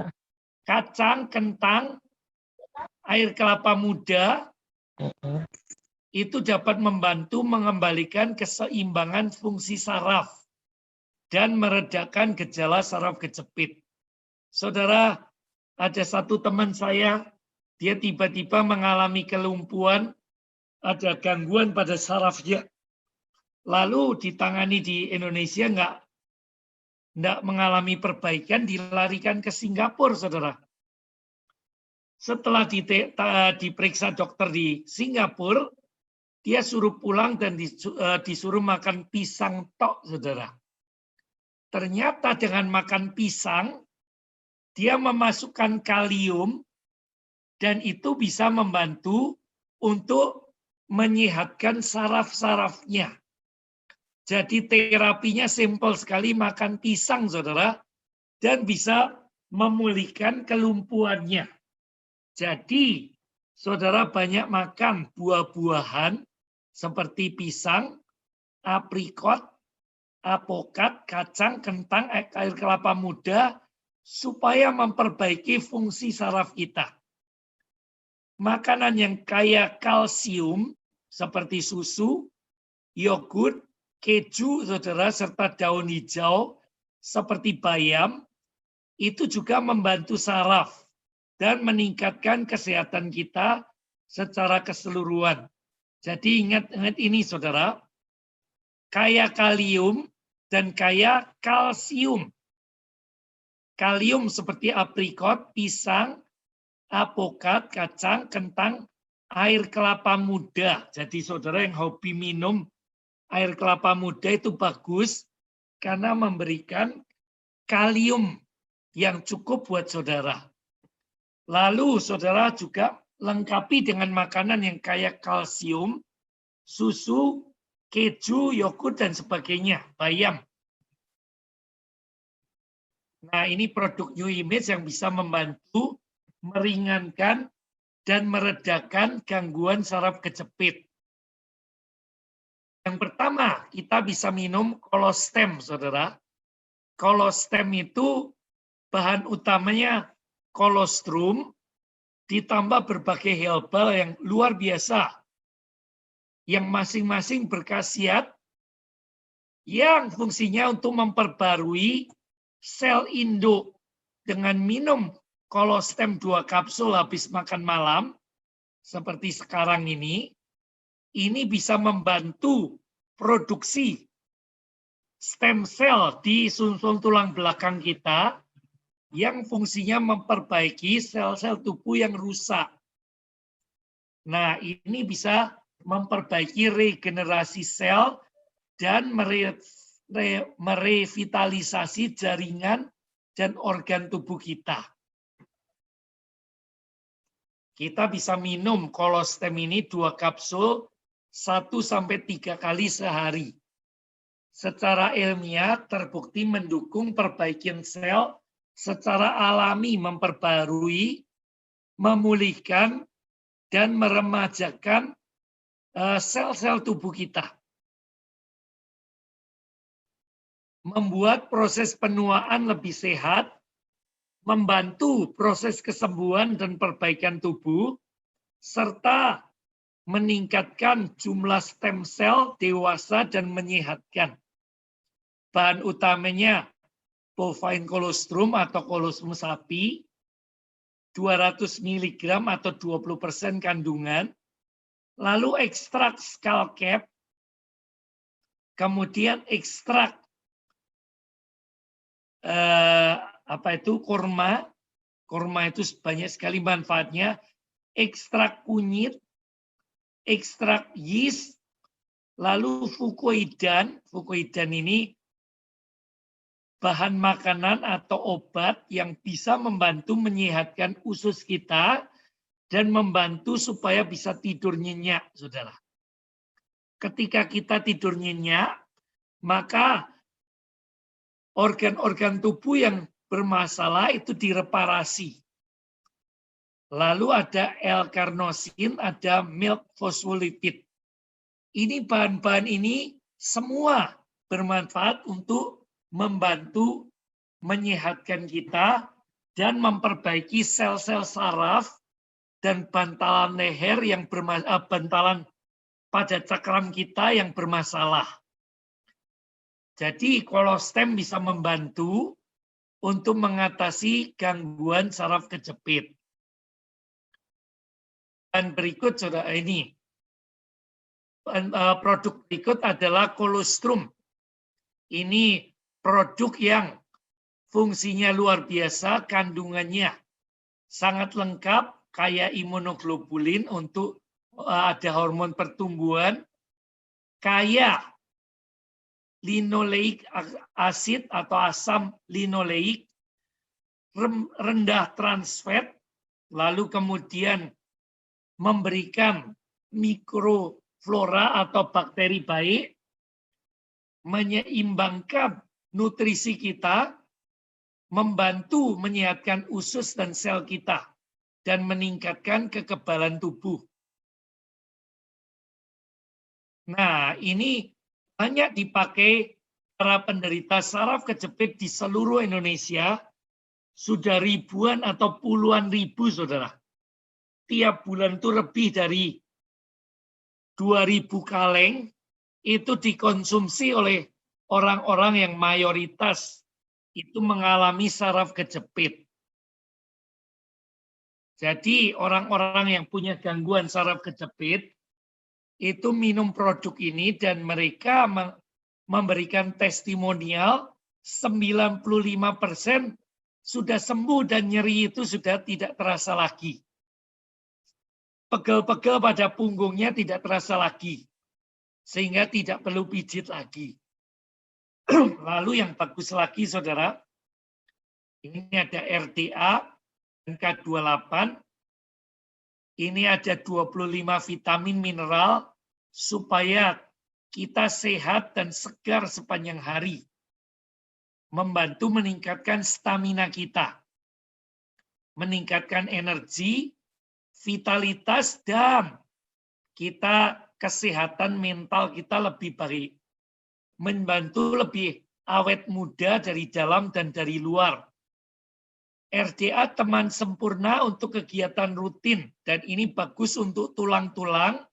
kacang, kentang, air kelapa muda, itu dapat membantu mengembalikan keseimbangan fungsi saraf dan meredakan gejala saraf kejepit. Saudara, ada satu teman saya, dia tiba-tiba mengalami kelumpuhan, ada gangguan pada sarafnya. Lalu ditangani di Indonesia nggak mengalami perbaikan, dilarikan ke Singapura, saudara. Setelah diperiksa dokter di Singapura, dia suruh pulang dan disuruh makan pisang tok, saudara. Ternyata dengan makan pisang, dia memasukkan kalium, dan itu bisa membantu untuk menyehatkan saraf-sarafnya. Jadi terapinya simpel sekali, makan pisang, saudara, dan bisa memulihkan kelumpuhannya. Jadi, saudara banyak makan buah-buahan seperti pisang, aprikot, apokat, kacang, kentang, air kelapa muda, supaya memperbaiki fungsi saraf kita. Makanan yang kaya kalsium, seperti susu, yogurt, keju, saudara, serta daun hijau, seperti bayam, itu juga membantu saraf dan meningkatkan kesehatan kita secara keseluruhan. Jadi ingat ini, saudara, kaya kalium dan kaya kalsium. Kalium seperti aprikot, pisang, apokat, kacang, kentang, air kelapa muda. Jadi saudara yang hobi minum air kelapa muda itu bagus karena memberikan kalium yang cukup buat saudara. Lalu saudara juga lengkapi dengan makanan yang kaya kalsium, susu, keju, yogurt, dan sebagainya, bayam. Nah, ini produk New Image yang bisa membantu meringankan dan meredakan gangguan saraf kejepit. Yang pertama, kita bisa minum kolostem, saudara. Kolostem itu bahan utamanya kolostrum, ditambah berbagai herbal yang luar biasa, yang masing-masing berkhasiat, yang fungsinya untuk memperbarui sel induk. Dengan minum kolostem 2 kapsul habis makan malam, seperti sekarang ini bisa membantu produksi stem cell di sumsum tulang belakang kita yang fungsinya memperbaiki sel-sel tubuh yang rusak. Nah, ini bisa memperbaiki regenerasi sel dan merevitalisasi jaringan dan organ tubuh kita. Kita bisa minum kolostem ini 2 kapsul 1-3 kali sehari. Secara ilmiah terbukti mendukung perbaikan sel secara alami, memperbarui, memulihkan, dan meremajakan sel-sel tubuh kita. Membuat proses penuaan lebih sehat, membantu proses kesembuhan dan perbaikan tubuh, serta meningkatkan jumlah stem cell dewasa dan menyehatkan. Bahan utamanya bovine colostrum atau kolostrum sapi, 200 mg atau 20% kandungan, lalu ekstrak skullcap, kemudian ekstrak kurma. Kurma itu banyak sekali manfaatnya. Ekstrak kunyit, ekstrak yeast, lalu fucoidan. Fucoidan ini bahan makanan atau obat yang bisa membantu menyehatkan usus kita dan membantu supaya bisa tidur nyenyak, saudara. Ketika kita tidur nyenyak, maka organ-organ tubuh yang bermasalah itu direparasi. Lalu ada L-karnosin, ada milk phospholipid. Ini bahan-bahan ini semua bermanfaat untuk membantu menyehatkan kita dan memperbaiki sel-sel saraf dan bantalan leher yang bantalan pada cakram kita yang bermasalah. Jadi kolostem bisa membantu untuk mengatasi gangguan saraf kejepit. Dan berikut saudara ini. Produk berikut adalah kolostrum. Ini produk yang fungsinya luar biasa, kandungannya sangat lengkap, kaya imunoglobulin untuk ada hormon pertumbuhan, kaya linoleik acid atau asam linoleik, rendah trans fat, lalu kemudian memberikan mikroflora atau bakteri baik, menyeimbangkan nutrisi kita, membantu menyehatkan usus dan sel kita, dan meningkatkan kekebalan tubuh. Nah, ini banyak dipakai para penderita saraf kejepit di seluruh Indonesia, sudah ribuan atau puluhan ribu, saudara. Tiap bulan itu lebih dari 2.000 kaleng itu dikonsumsi oleh orang-orang yang mayoritas itu mengalami saraf kejepit. Jadi orang-orang yang punya gangguan saraf kejepit itu minum produk ini dan mereka memberikan testimonial 95% sudah sembuh dan nyeri itu sudah tidak terasa lagi. Pegel-pegel pada punggungnya tidak terasa lagi. Sehingga tidak perlu pijit lagi. Lalu yang bagus lagi saudara, ini ada RDA dan K28. Ini ada 25 vitamin mineral supaya kita sehat dan segar sepanjang hari. membantu meningkatkan stamina kita, meningkatkan energi, vitalitas, dan kita kesehatan mental kita lebih baik, membantu lebih awet muda dari dalam dan dari luar. RDA teman sempurna untuk kegiatan rutin, dan ini bagus untuk tulang-tulang,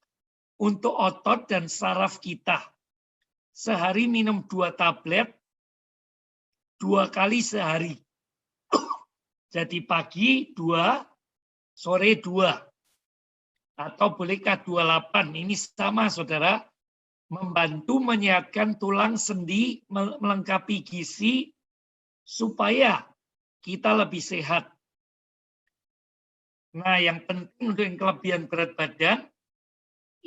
untuk otot dan saraf kita. Sehari minum 2 tablet, 2 kali sehari. Jadi pagi 2, sore 2. Atau bolehkah 28? Ini sama, saudara. Membantu menyehatkan tulang sendi, melengkapi gizi, supaya kita lebih sehat. Nah, yang penting untuk yang kelebihan berat badan,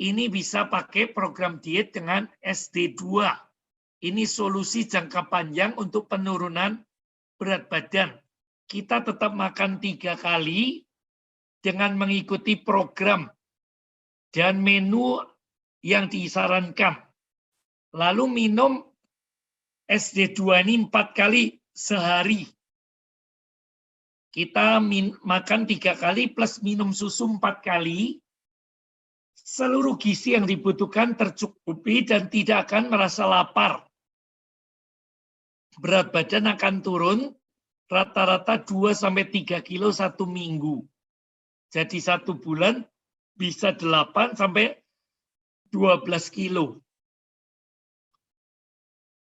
ini bisa pakai program diet dengan SD2. Ini solusi jangka panjang untuk penurunan berat badan. Kita tetap makan 3 kali dengan mengikuti program dan menu yang disarankan. Lalu minum SD2 ini 4 kali sehari. Kita makan 3 kali plus minum susu 4 kali. Seluruh gizi yang dibutuhkan tercukupi dan tidak akan merasa lapar. Berat badan akan turun rata-rata 2-3 kilo 1 minggu. Jadi 1 bulan bisa 8-12 kilo.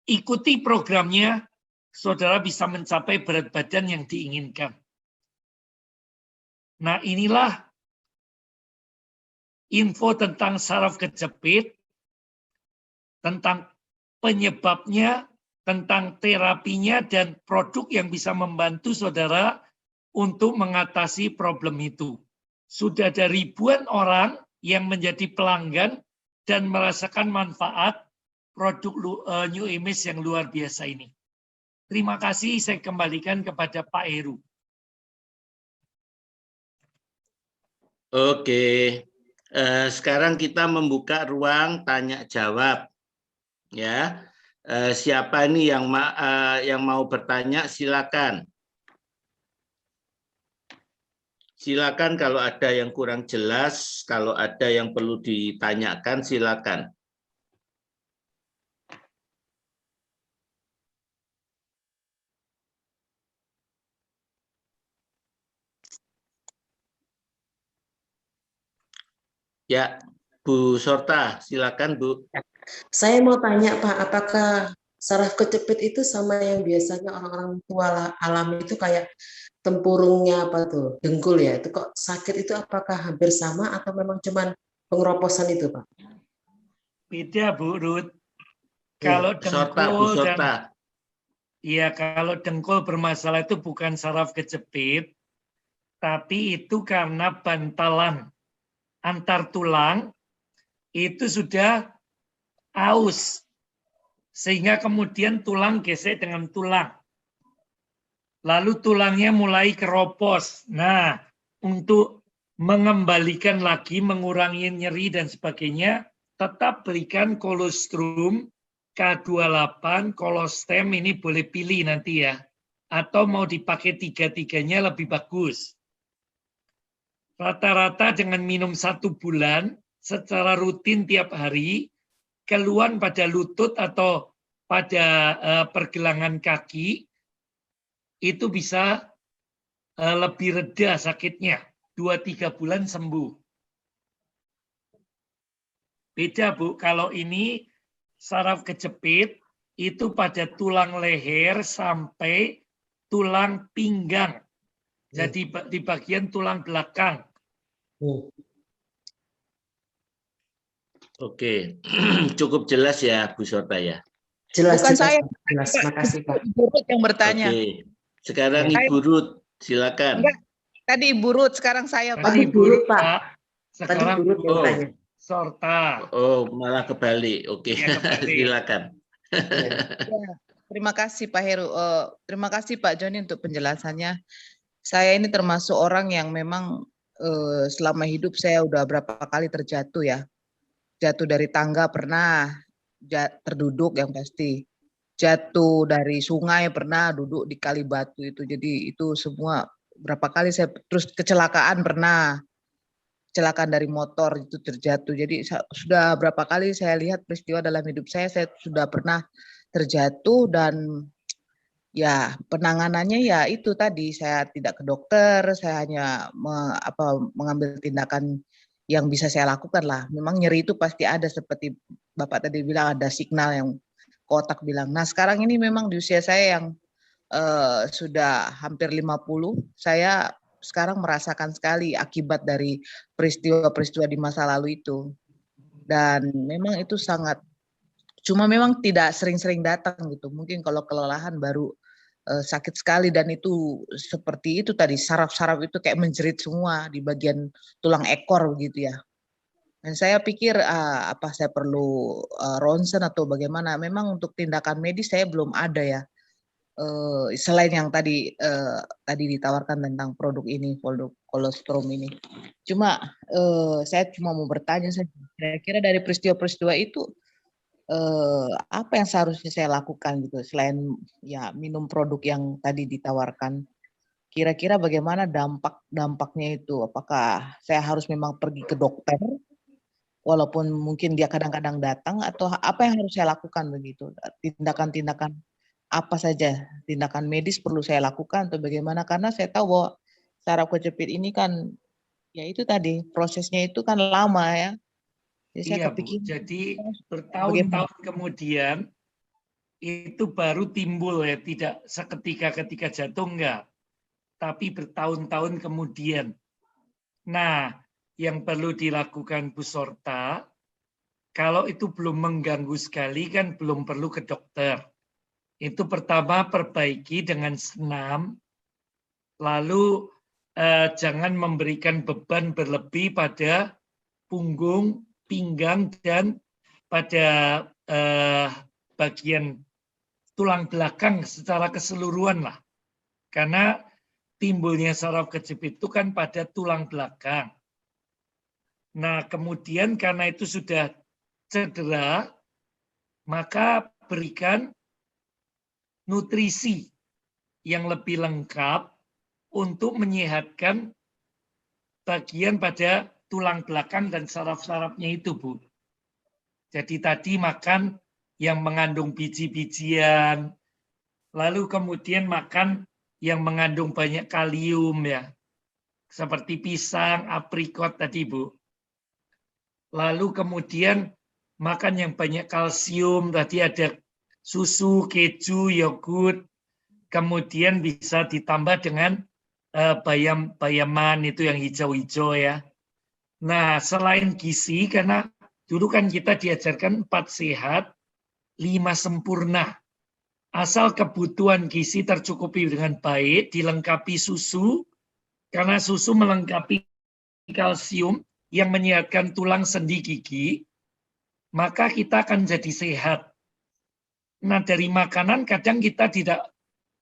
Ikuti programnya, saudara bisa mencapai berat badan yang diinginkan. Nah, inilah info tentang saraf kejepit, tentang penyebabnya, tentang terapinya, dan produk yang bisa membantu saudara untuk mengatasi problem itu. Sudah ada ribuan orang yang menjadi pelanggan dan merasakan manfaat produk New Image yang luar biasa ini. Terima kasih, saya kembalikan kepada Pak Heru. Oke, sekarang kita membuka ruang tanya jawab. Ya, siapa ini yang mau bertanya? Silakan. Silakan kalau ada yang kurang jelas, kalau ada yang perlu ditanyakan, silakan. Ya, Bu Sorta, silakan Bu. Saya mau tanya Pak, apakah saraf kejepit itu sama yang biasanya orang-orang tua alami itu kayak tempurungnya apa tuh, dengkul ya? Itu kok sakit itu apakah hampir sama atau memang cuman pengeroposan itu Pak? Beda Bu Ruth. Ya. Kalau Sorta, Bu dengkul Sorta. dan iya, kalau dengkul bermasalah itu bukan saraf kejepit, tapi itu karena bantalan antar tulang itu sudah aus, sehingga kemudian tulang gesek dengan tulang. Lalu tulangnya mulai keropos. Nah, untuk mengembalikan lagi, mengurangi nyeri dan sebagainya, tetap berikan kolostrum, K28, kolostem, ini boleh pilih nanti ya. Atau mau dipakai 3-3-nya lebih bagus. Rata-rata dengan minum 1 bulan, secara rutin tiap hari, keluhan pada lutut atau pada pergelangan kaki, itu bisa lebih reda sakitnya. 2-3 bulan sembuh. Beda Bu, kalau ini saraf kejepit, itu pada tulang leher sampai tulang pinggang. Jadi di bagian tulang belakang. Oke, cukup jelas ya Bu Sorta ya. Jelas, Bukan jelas, saya, jelas. Makasih Pak. Ibu Ruth yang bertanya. Oke, sekarang Ya. Ibu Ruth, silakan. Enggak, tadi Ibu Ruth, sekarang saya Pak. Tadi buruk Pak. Tadi Sekarang buruk yang tanya. Sorta. Oh, malah kebalik. Oke, Ya, kebalik. silakan. Ya, terima kasih Pak Heru. Terima kasih Pak Joni untuk penjelasannya. Saya ini termasuk orang yang memang selama hidup saya udah berapa kali terjatuh ya. Jatuh dari tangga pernah, terduduk yang pasti. jatuh dari sungai, pernah duduk di kali batu itu. Jadi itu semua berapa kali saya, terus kecelakaan pernah, kecelakaan dari motor itu terjatuh. Jadi sudah berapa kali saya lihat peristiwa dalam hidup saya sudah pernah terjatuh, dan ya penanganannya ya itu tadi, saya tidak ke dokter, saya hanya mengambil tindakan yang bisa saya lakukan lah. Memang nyeri itu pasti ada, seperti Bapak tadi bilang, ada signal yang otak bilang. Nah sekarang ini memang di usia saya yang sudah hampir 50, saya sekarang merasakan sekali akibat dari peristiwa-peristiwa di masa lalu itu. Dan memang itu sangat, cuma memang tidak sering-sering datang gitu. Mungkin kalau kelelahan baru sakit sekali, dan itu seperti itu tadi, saraf-saraf itu kayak menjerit semua di bagian tulang ekor begitu ya. Dan saya pikir apa saya perlu ronsen atau bagaimana. Memang untuk tindakan medis saya belum ada ya. Selain yang tadi ditawarkan tentang produk ini, produk kolostrum ini. Cuma saya cuma mau bertanya saja, kira-kira dari peristiwa-peristiwa itu apa yang seharusnya saya lakukan gitu, selain ya minum produk yang tadi ditawarkan. Kira-kira bagaimana dampaknya itu? Apakah saya harus memang pergi ke dokter, walaupun mungkin dia kadang-kadang datang, atau apa yang harus saya lakukan begitu? Tindakan-tindakan apa saja, tindakan medis perlu saya lakukan atau bagaimana? Karena saya tahu bahwa saraf kejepit ini kan, ya itu tadi, prosesnya itu kan lama ya. Jadi saya Iya, Bu. kepikir Jadi bagaimana? bertahun-tahun kemudian itu baru timbul ya, tidak seketika ketika jatuh enggak, tapi bertahun-tahun kemudian. Nah, yang perlu dilakukan Bu Sorta, kalau itu belum mengganggu sekali kan belum perlu ke dokter. Itu pertama perbaiki dengan senam, lalu jangan memberikan beban berlebih pada punggung, pinggang, dan pada bagian tulang belakang secara keseluruhan lah. Karena timbulnya saraf kejepit itu kan pada tulang belakang. Nah, kemudian karena itu sudah cedera, maka berikan nutrisi yang lebih lengkap untuk menyehatkan bagian pada tulang belakang dan saraf-sarafnya itu, Bu. Jadi tadi makan yang mengandung biji-bijian, lalu kemudian makan yang mengandung banyak kalium ya, seperti pisang, aprikot tadi, Bu. Lalu kemudian makan yang banyak kalsium, tadi ada susu, keju, yogurt, kemudian bisa ditambah dengan bayam-bayaman itu yang hijau-hijau ya. Nah, selain gizi, karena dulu kan kita diajarkan 4 sehat, 5 sempurna. Asal kebutuhan gizi tercukupi dengan baik, dilengkapi susu, karena susu melengkapi kalsium yang menyehatkan tulang sendi gigi, maka kita akan jadi sehat. Nah, dari makanan kadang kita tidak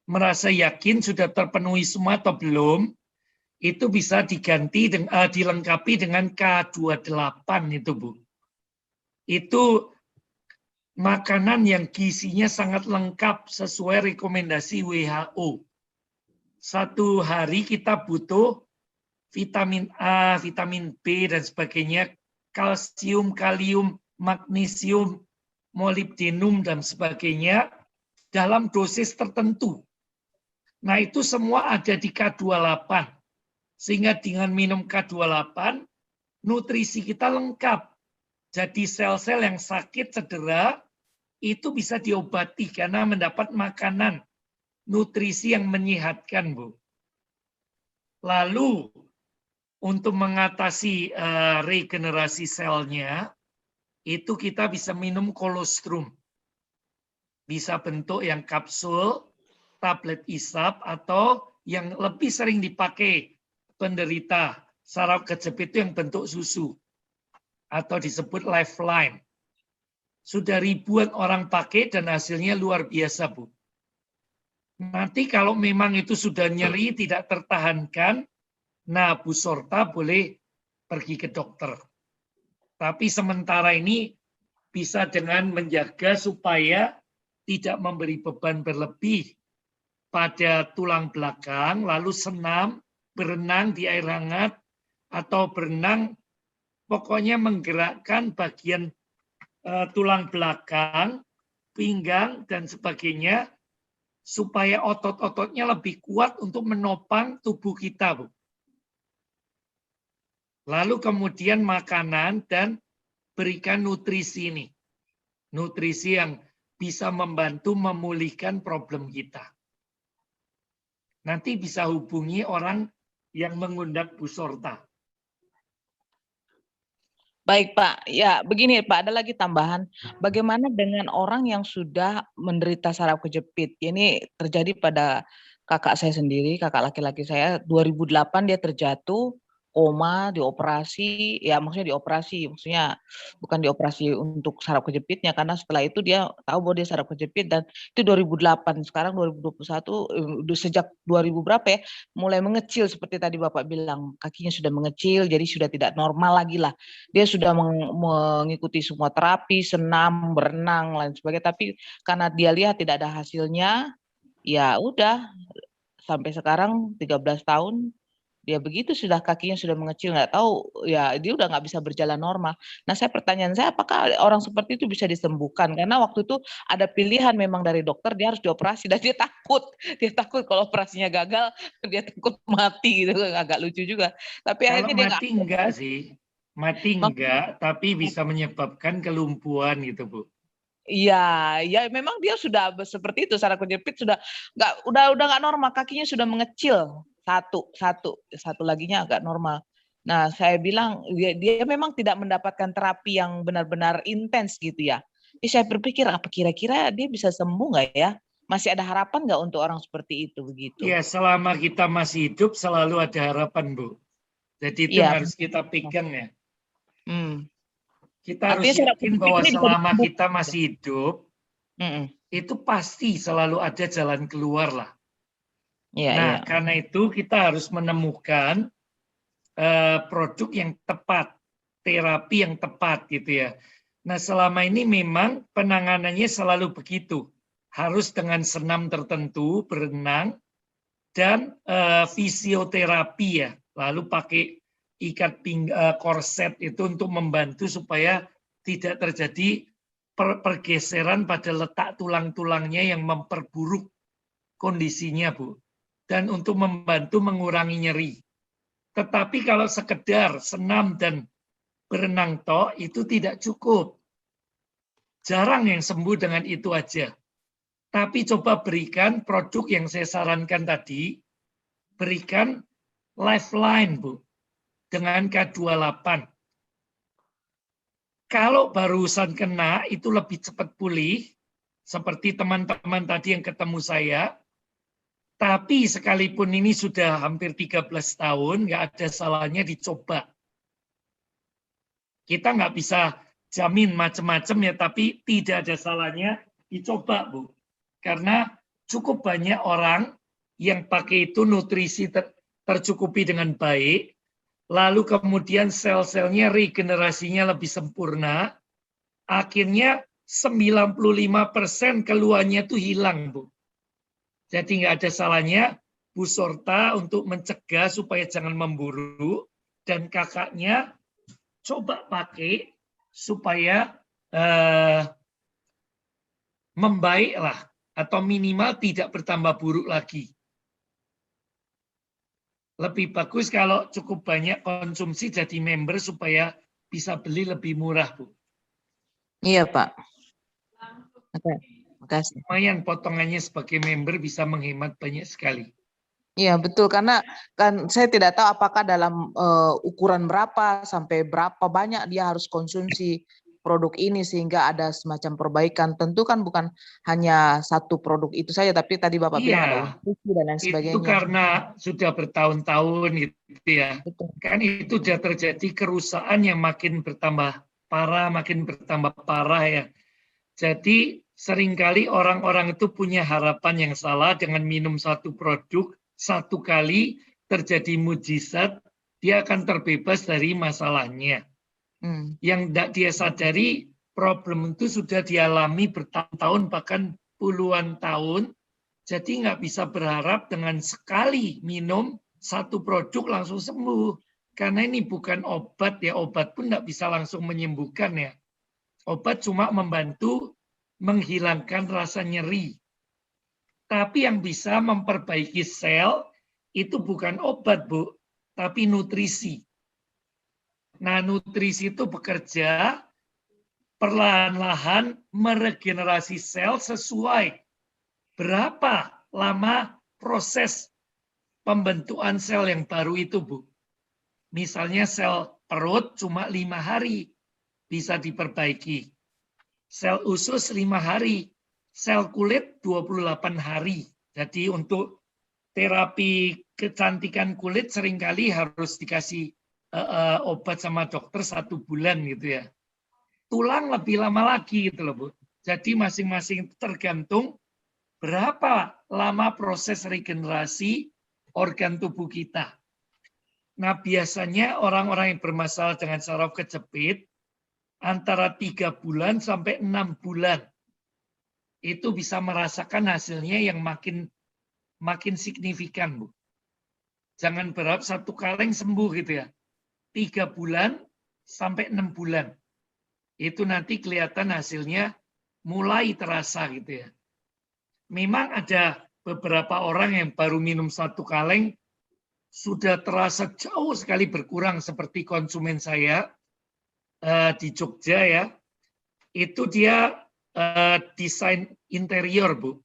merasa yakin sudah terpenuhi semua atau belum, itu bisa diganti dilengkapi dengan K28 itu, Bu. Itu makanan yang gizinya sangat lengkap sesuai rekomendasi WHO. Satu hari kita butuh vitamin A, vitamin B, dan sebagainya, kalsium, kalium, magnesium, molibdenum, dan sebagainya dalam dosis tertentu. Nah, itu semua ada di K28. Sehingga dengan minum K28, nutrisi kita lengkap. Jadi sel-sel yang sakit, cedera, itu bisa diobati karena mendapat makanan, nutrisi yang menyehatkan, Bu. Lalu, untuk mengatasi regenerasi selnya, itu kita bisa minum kolostrum. Bisa bentuk yang kapsul, tablet isap, atau yang lebih sering dipakai penderita saraf kejepit itu yang bentuk susu, atau disebut lifeline. Sudah ribuan orang pakai dan hasilnya luar biasa, Bu. Nanti kalau memang itu sudah nyeri, tidak tertahankan, nah Bu Sorta boleh pergi ke dokter. Tapi sementara ini bisa dengan menjaga supaya tidak memberi beban berlebih pada tulang belakang, lalu senam, berenang di air hangat, atau berenang, pokoknya menggerakkan bagian tulang belakang, pinggang, dan sebagainya, supaya otot-ototnya lebih kuat untuk menopang tubuh kita, Bu. Lalu kemudian makanan dan berikan nutrisi ini. Nutrisi yang bisa membantu memulihkan problem kita. Nanti bisa hubungi orang yang mengundang Bu Sorta. Baik Pak, ya begini Pak, ada lagi tambahan. Bagaimana dengan orang yang sudah menderita saraf kejepit? Ini terjadi pada kakak saya sendiri, kakak laki-laki saya. 2008 dia terjatuh, koma, dioperasi, ya maksudnya dioperasi, maksudnya bukan dioperasi untuk saraf kejepitnya, karena setelah itu dia tahu bahwa dia saraf kejepit, dan itu 2008, sekarang 2021, sejak 2000 berapa ya, mulai mengecil seperti tadi Bapak bilang, kakinya sudah mengecil, jadi sudah tidak normal lagi lah. Dia sudah mengikuti semua terapi, senam, berenang, lain sebagainya, tapi karena dia lihat tidak ada hasilnya, ya udah, sampai sekarang 13 tahun, dia begitu sudah kakinya sudah mengecil, nggak tahu ya dia udah nggak bisa berjalan normal. Nah pertanyaan saya apakah orang seperti itu bisa disembuhkan? Karena waktu itu ada pilihan memang dari dokter dia harus dioperasi dan dia takut kalau operasinya gagal, dia takut mati gitu, agak lucu juga. Tapi Kalau akhirnya dia mati enggak sih, mati enggak, tapi bisa menyebabkan kelumpuhan gitu Bu. Iya, ya memang dia sudah seperti itu, saraf kejepit sudah nggak normal, kakinya sudah mengecil. Satu laginya agak normal. Nah, saya bilang dia memang tidak mendapatkan terapi yang benar-benar intens gitu ya. Jadi saya berpikir apa kira-kira dia bisa sembuh nggak ya? Masih ada harapan nggak untuk orang seperti itu begitu? Ya, selama kita masih hidup selalu ada harapan, Bu. Jadi itu Ya. harus kita pegang ya. Kita harus Artinya yakin bahwa selama kita masih hidup, itu pasti selalu ada jalan keluar lah. Nah, karena itu kita harus menemukan produk yang tepat, terapi yang tepat gitu ya. Nah, selama ini memang penanganannya selalu begitu. Harus dengan senam tertentu, berenang, dan fisioterapi ya. Lalu pakai ikat korset itu untuk membantu supaya tidak terjadi pergeseran pada letak tulang-tulangnya yang memperburuk kondisinya, Bu. Dan untuk membantu mengurangi nyeri. Tetapi kalau sekedar senam dan berenang toh itu tidak cukup. Jarang yang sembuh dengan itu aja. Tapi coba berikan produk yang saya sarankan tadi, berikan Lifeline, Bu, dengan K28. Kalau barusan kena itu lebih cepat pulih, seperti teman-teman tadi yang ketemu saya. Tapi sekalipun ini sudah hampir 13 tahun, nggak ada salahnya dicoba. Kita nggak bisa jamin macam-macam ya, tapi tidak ada salahnya dicoba, Bu. Karena cukup banyak orang yang pakai itu nutrisi tercukupi dengan baik, lalu kemudian sel-selnya regenerasinya lebih sempurna, akhirnya 95% keluhannya itu hilang, Bu. Jadi nggak ada salahnya Bu Sorta untuk mencegah supaya jangan memburu, dan kakaknya coba pakai supaya membaiklah atau minimal tidak bertambah buruk lagi. Lebih bagus kalau cukup banyak konsumsi jadi member supaya bisa beli lebih murah, Bu. Iya, Pak. Oke. Makasih. Lumayan potongannya sebagai member bisa menghemat banyak sekali. Iya betul, karena kan saya tidak tahu apakah dalam ukuran berapa sampai berapa banyak dia harus konsumsi produk ini sehingga ada semacam perbaikan. Tentu kan bukan hanya satu produk itu saja, tapi tadi Bapak bilang ada nutrisi dan lain sebagainya. Itu karena sudah bertahun-tahun gitu ya. Betul. Kan itu sudah terjadi kerusakan yang makin bertambah parah ya. Jadi seringkali orang-orang itu punya harapan yang salah dengan minum satu produk, satu kali terjadi mujizat, dia akan terbebas dari masalahnya. Yang tidak dia sadari, problem itu sudah dialami bertahun-tahun, bahkan puluhan tahun, jadi nggak bisa berharap dengan sekali minum satu produk langsung sembuh. Karena ini bukan obat ya, obat pun nggak bisa langsung menyembuhkan ya. Obat cuma membantu menghilangkan rasa nyeri. Tapi yang bisa memperbaiki sel itu bukan obat, Bu, tapi nutrisi. Nah, nutrisi itu bekerja perlahan-lahan meregenerasi sel sesuai berapa lama proses pembentukan sel yang baru itu, Bu. Misalnya sel perut cuma 5 hari bisa diperbaiki. Sel usus 5 hari, sel kulit 28 hari. Jadi untuk terapi kecantikan kulit seringkali harus dikasih obat sama dokter 1 bulan gitu ya. Tulang lebih lama lagi gitu loh, Bu. Jadi masing-masing tergantung berapa lama proses regenerasi organ tubuh kita. Nah, biasanya orang-orang yang bermasalah dengan saraf kejepit antara 3 bulan sampai 6 bulan itu bisa merasakan hasilnya yang makin signifikan, Bu. Jangan berharap 1 kaleng sembuh gitu ya. 3 bulan sampai 6 bulan. Itu nanti kelihatan hasilnya mulai terasa gitu ya. Memang ada beberapa orang yang baru minum 1 kaleng sudah terasa jauh sekali berkurang, seperti konsumen saya di Jogja ya. Itu dia desain interior, Bu.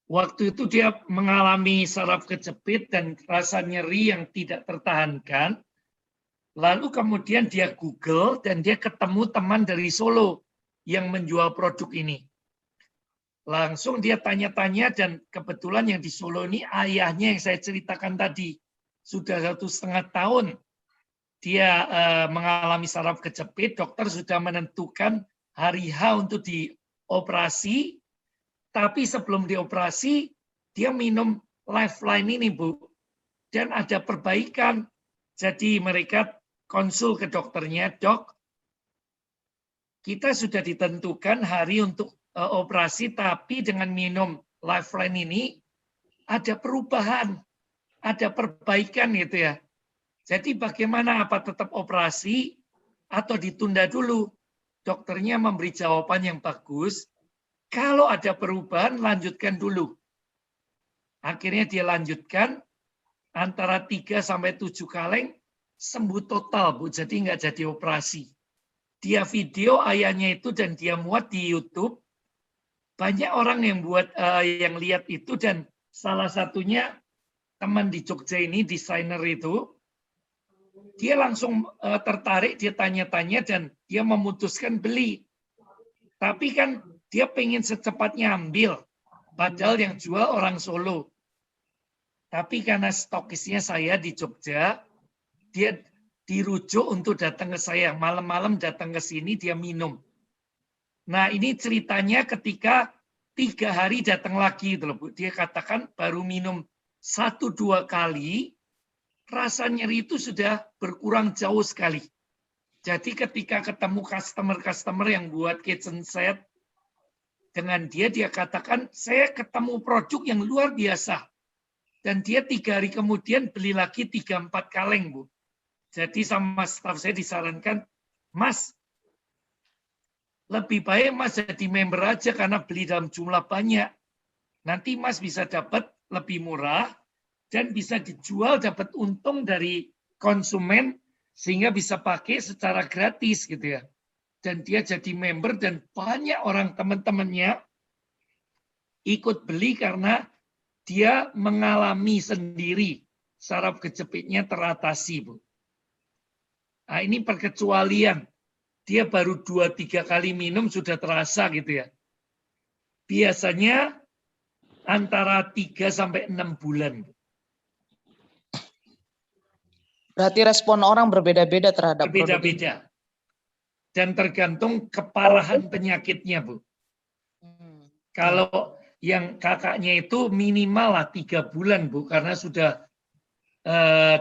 Waktu itu dia mengalami saraf kejepit dan rasa nyeri yang tidak tertahankan. Lalu kemudian dia Google dan dia ketemu teman dari Solo yang menjual produk ini. Langsung dia tanya-tanya dan kebetulan yang di Solo ini ayahnya yang saya ceritakan tadi. Sudah 1,5 tahun dia mengalami saraf kejepit, dokter sudah menentukan hari H untuk dioperasi, tapi sebelum dioperasi dia minum Lifeline ini, Bu. Dan ada perbaikan. Jadi mereka konsul ke dokternya, Dok, kita sudah ditentukan hari untuk operasi, tapi dengan minum Lifeline ini ada perubahan, ada perbaikan gitu ya. Jadi bagaimana, apa tetap operasi atau ditunda dulu? Dokternya memberi jawaban yang bagus, kalau ada perubahan lanjutkan dulu. Akhirnya dia lanjutkan, antara 3 sampai 7 kaleng sembuh total, Bu. Jadi nggak jadi operasi. Dia video ayahnya itu dan dia muat di YouTube. Banyak orang yang yang lihat itu, dan salah satunya teman di Jogja ini, desainer itu, dia langsung tertarik, dia tanya-tanya dan dia memutuskan beli. Tapi kan dia pengen secepatnya ambil, padahal yang jual orang Solo. Tapi karena stokisnya saya di Jogja, dia dirujuk untuk datang ke saya. Malam-malam datang ke sini, dia minum. Nah, ini ceritanya ketika 3 hari datang lagi, gitu loh, Bu. Dia katakan baru minum 1-2 kali, rasa nyeri itu sudah berkurang jauh sekali. Jadi ketika ketemu customer-customer yang buat kitchen set dengan dia katakan, saya ketemu produk yang luar biasa. Dan dia 3 hari kemudian beli lagi 3-4 kaleng, Bu. Jadi sama staf saya disarankan, Mas, lebih baik Mas jadi member aja karena beli dalam jumlah banyak. Nanti Mas bisa dapat lebih murah dan bisa dijual, dapat untung dari konsumen sehingga bisa pakai secara gratis gitu ya. Dan dia jadi member dan banyak orang teman-temannya ikut beli karena dia mengalami sendiri saraf kejepitnya teratasi, Bu. Nah, ini perkecualian. Dia baru 2-3 kali minum sudah terasa gitu ya. Biasanya antara 3 sampai 6 bulan. Berarti respon orang berbeda-beda terhadap produk ini. Beda-beda. Dan tergantung keparahan penyakitnya, Bu. Kalau yang kakaknya itu minimal lah 3 bulan, Bu, karena sudah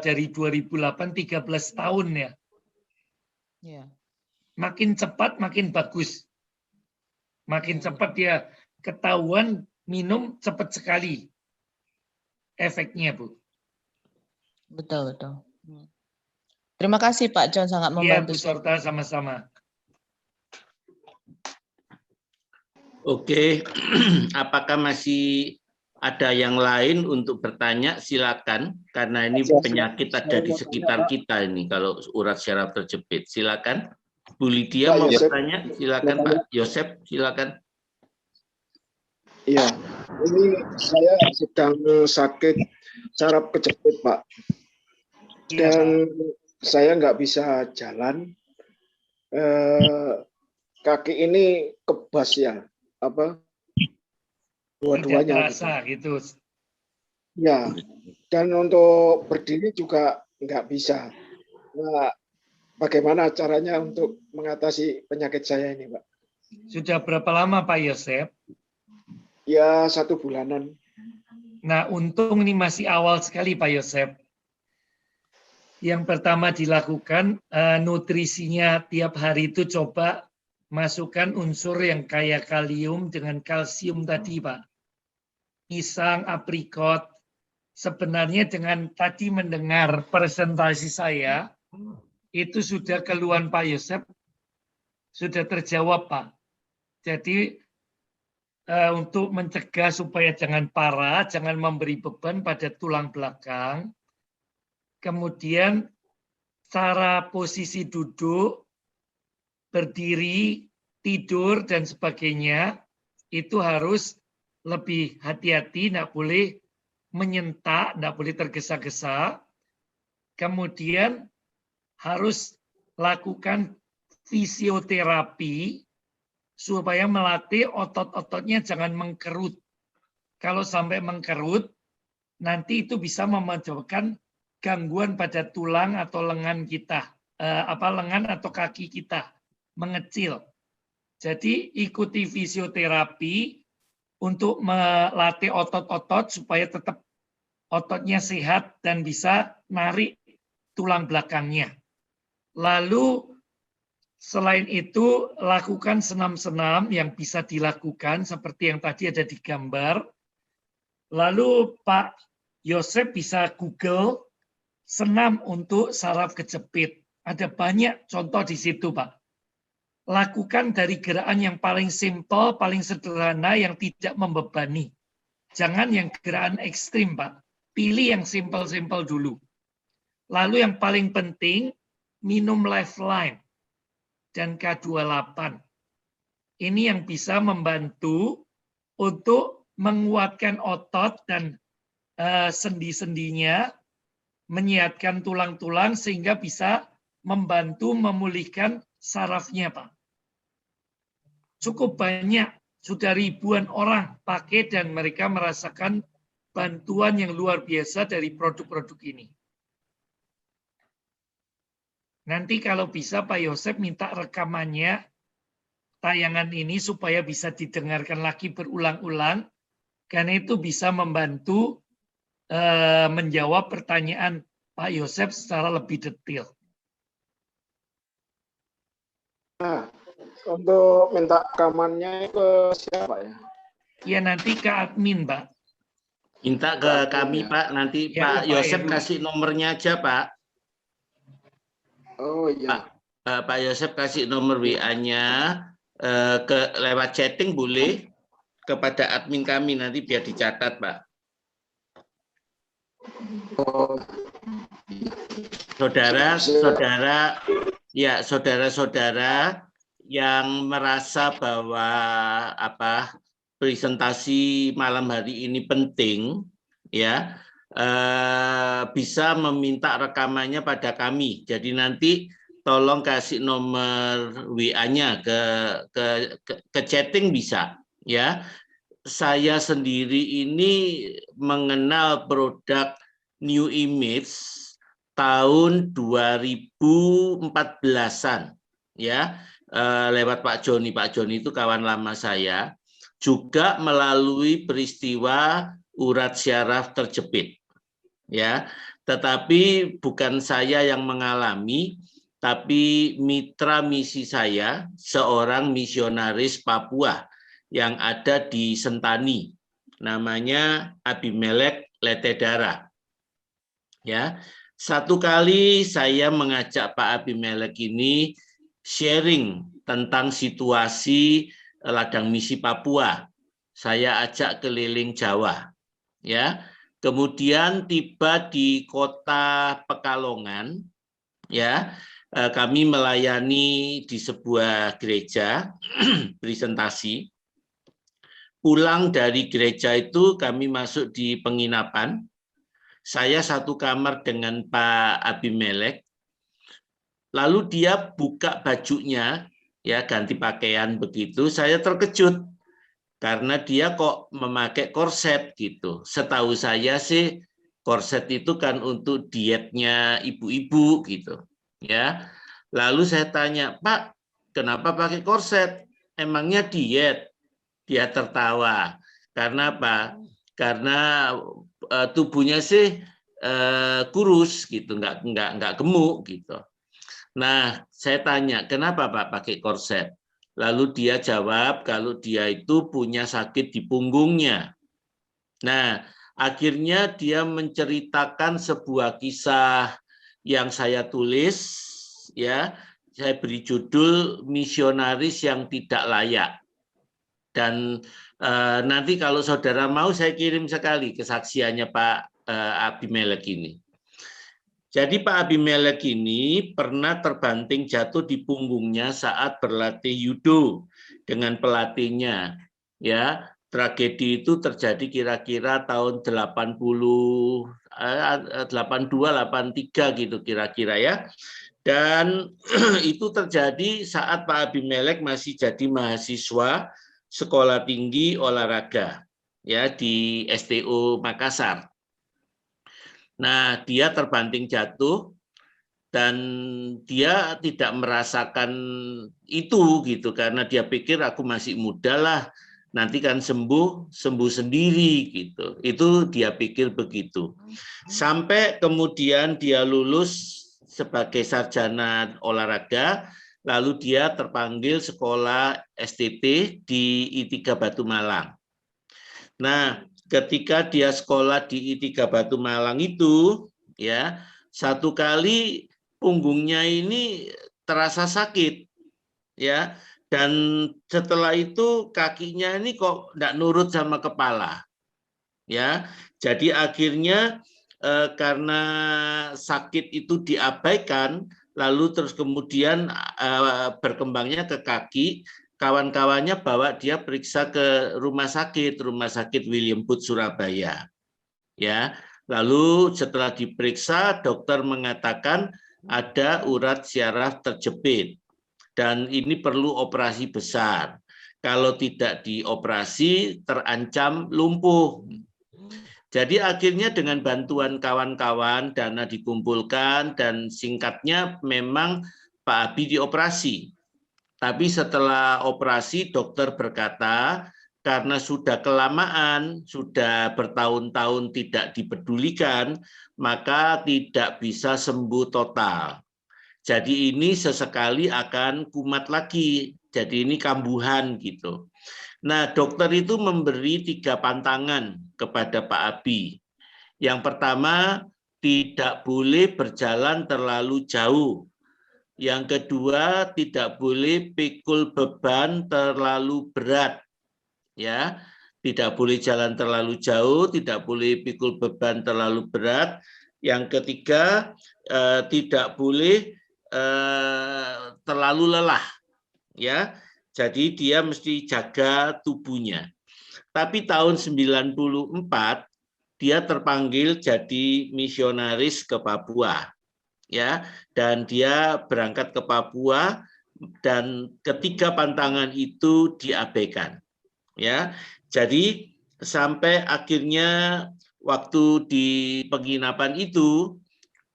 dari 2008 13 tahun ya. Ya. Makin cepat makin bagus. Makin cepat dia ketahuan minum cepat sekali efeknya, Bu. Betul, betul. Terima kasih Pak John, sangat Iya, membantu. Bu Sorta, sama-sama. Oke, apakah masih ada yang lain untuk bertanya? Silakan, karena ini penyakit ada di sekitar kita ini kalau urat syaraf terjepit. Silakan, Bu Lydia mau bertanya? Silakan Pak Yosep, silakan. Iya, ini saya sedang sakit saraf kejepit, Pak. Dan saya nggak bisa jalan. Kaki ini kebas ya, apa? Dua-duanya. Tidak terasa gitu. Ya, dan untuk berdiri juga nggak bisa. Nah, bagaimana caranya untuk mengatasi penyakit saya ini, Pak? Sudah berapa lama Pak Yosep? Ya, 1 bulanan. Nah, untung ini masih awal sekali Pak Yosep. Yang pertama dilakukan, nutrisinya tiap hari itu coba masukkan unsur yang kaya kalium dengan kalsium tadi, Pak. Pisang, aprikot. Sebenarnya dengan tadi mendengar presentasi saya, itu sudah keluhan Pak Yosep, sudah terjawab, Pak. Jadi, untuk mencegah supaya jangan parah, jangan memberi beban pada tulang belakang. Kemudian cara posisi duduk, berdiri, tidur, dan sebagainya, itu harus lebih hati-hati, tidak boleh menyentak, tidak boleh tergesa-gesa. Kemudian harus lakukan fisioterapi, supaya melatih otot-ototnya jangan mengkerut. Kalau sampai mengkerut, nanti itu bisa menyebabkan gangguan pada tulang atau lengan kita, lengan atau kaki kita mengecil. Jadi ikuti fisioterapi untuk melatih otot-otot supaya tetap ototnya sehat dan bisa narik tulang belakangnya. Lalu selain itu, lakukan senam-senam yang bisa dilakukan seperti yang tadi ada di gambar. Lalu Pak Yosep bisa Google senam untuk saraf kejepit. Ada banyak contoh di situ, Pak. Lakukan dari gerakan yang paling simpel, paling sederhana, yang tidak membebani. Jangan yang gerakan ekstrim, Pak. Pilih yang simpel-simpel dulu. Lalu yang paling penting, minum Lifeline dan K28. Ini yang bisa membantu untuk menguatkan otot dan sendi-sendinya, menyehatkan tulang-tulang sehingga bisa membantu memulihkan sarafnya, Pak. Cukup banyak, sudah ribuan orang pakai dan mereka merasakan bantuan yang luar biasa dari produk-produk ini. Nanti kalau bisa Pak Yosep minta rekamannya tayangan ini supaya bisa didengarkan lagi berulang-ulang, karena itu bisa membantu menjawab pertanyaan Pak Yosep secara lebih detail. Nah, untuk minta rekamannya ke siapa ya? Ya nanti ke admin, Pak. Minta ke kami, Pak. Nanti Ya, Pak Yosep kasih nomornya aja, Pak. Oh iya. Pak Yosep kasih nomor WA-nya lewat chatting boleh kepada admin kami, nanti biar dicatat, Pak. Oh. Saudara-saudara yang merasa bahwa presentasi malam hari ini penting, ya, bisa meminta rekamannya pada kami. Jadi nanti tolong kasih nomor WA-nya ke chatting bisa, ya. Saya sendiri ini mengenal produk New Image tahun 2014-an, ya, lewat Pak Joni. Pak Joni itu kawan lama saya, juga melalui peristiwa urat syaraf terjepit, ya. Tetapi bukan saya yang mengalami, tapi mitra misi saya, seorang misionaris Papua yang ada di Sentani, namanya Abimelek Letedara. Ya, satu kali saya mengajak Pak Abimelek ini sharing tentang situasi ladang misi Papua. Saya ajak keliling Jawa. Ya, kemudian tiba di kota Pekalongan. Ya, kami melayani di sebuah gereja presentasi. Pulang dari gereja itu kami masuk di penginapan. Saya satu kamar dengan Pak Abimelek. Lalu dia buka bajunya, ya ganti pakaian begitu. Saya terkejut karena dia kok memakai korset gitu. Setahu saya sih korset itu kan untuk dietnya ibu-ibu gitu, ya. Lalu saya tanya, Pak, kenapa pakai korset? Emangnya diet? Dia tertawa. Karena apa? Karena tubuhnya sih kurus gitu, nggak gemuk gitu. Nah, saya tanya, kenapa Pak pakai korset? Lalu dia jawab kalau dia itu punya sakit di punggungnya. Nah, akhirnya dia menceritakan sebuah kisah yang saya tulis, ya. Saya beri judul Misionaris yang Tidak Layak. Dan nanti kalau saudara mau saya kirim sekali kesaksiannya Pak Abimelek ini. Jadi Pak Abimelek ini pernah terbanting jatuh di punggungnya saat berlatih judo dengan pelatihnya. Ya, tragedi itu terjadi kira-kira tahun 82, 83 gitu kira-kira ya. Dan itu terjadi saat Pak Abimelek masih jadi mahasiswa Sekolah Tinggi Olahraga ya di STO Makassar. Nah, dia terbanting jatuh dan dia tidak merasakan itu gitu karena dia pikir aku masih muda lah, nanti kan sembuh sendiri gitu. Itu dia pikir begitu. Sampai kemudian dia lulus sebagai sarjana olahraga, lalu dia terpanggil sekolah STT di I3 Batu Malang. Nah, ketika dia sekolah di I3 Batu Malang itu, ya, satu kali punggungnya ini terasa sakit, ya, dan setelah itu kakinya ini kok enggak nurut sama kepala, ya. Jadi akhirnya karena sakit itu diabaikan, lalu terus kemudian berkembangnya ke kaki, kawan-kawannya bawa dia periksa ke rumah sakit William Booth Surabaya. Ya, lalu setelah diperiksa, dokter mengatakan ada urat syaraf terjepit dan ini perlu operasi besar. Kalau tidak dioperasi, terancam lumpuh. Jadi akhirnya dengan bantuan kawan-kawan, dana dikumpulkan dan singkatnya memang Pak Abi dioperasi. Tapi setelah operasi dokter berkata karena sudah kelamaan, sudah bertahun-tahun tidak dipedulikan, maka tidak bisa sembuh total. Jadi ini sesekali akan kumat lagi, jadi ini kambuhan gitu. Nah, dokter itu memberi 3 pantangan kepada Pak Abi. Yang pertama, tidak boleh berjalan terlalu jauh. Yang kedua, tidak boleh pikul beban terlalu berat. Ya, tidak boleh jalan terlalu jauh, tidak boleh pikul beban terlalu berat. Yang ketiga, tidak boleh terlalu lelah. Ya. Jadi dia mesti jaga tubuhnya. Tapi tahun 94 dia terpanggil jadi misionaris ke Papua. Ya, dan dia berangkat ke Papua dan ketiga pantangan itu diabaikan. Ya. Jadi sampai akhirnya waktu di penginapan itu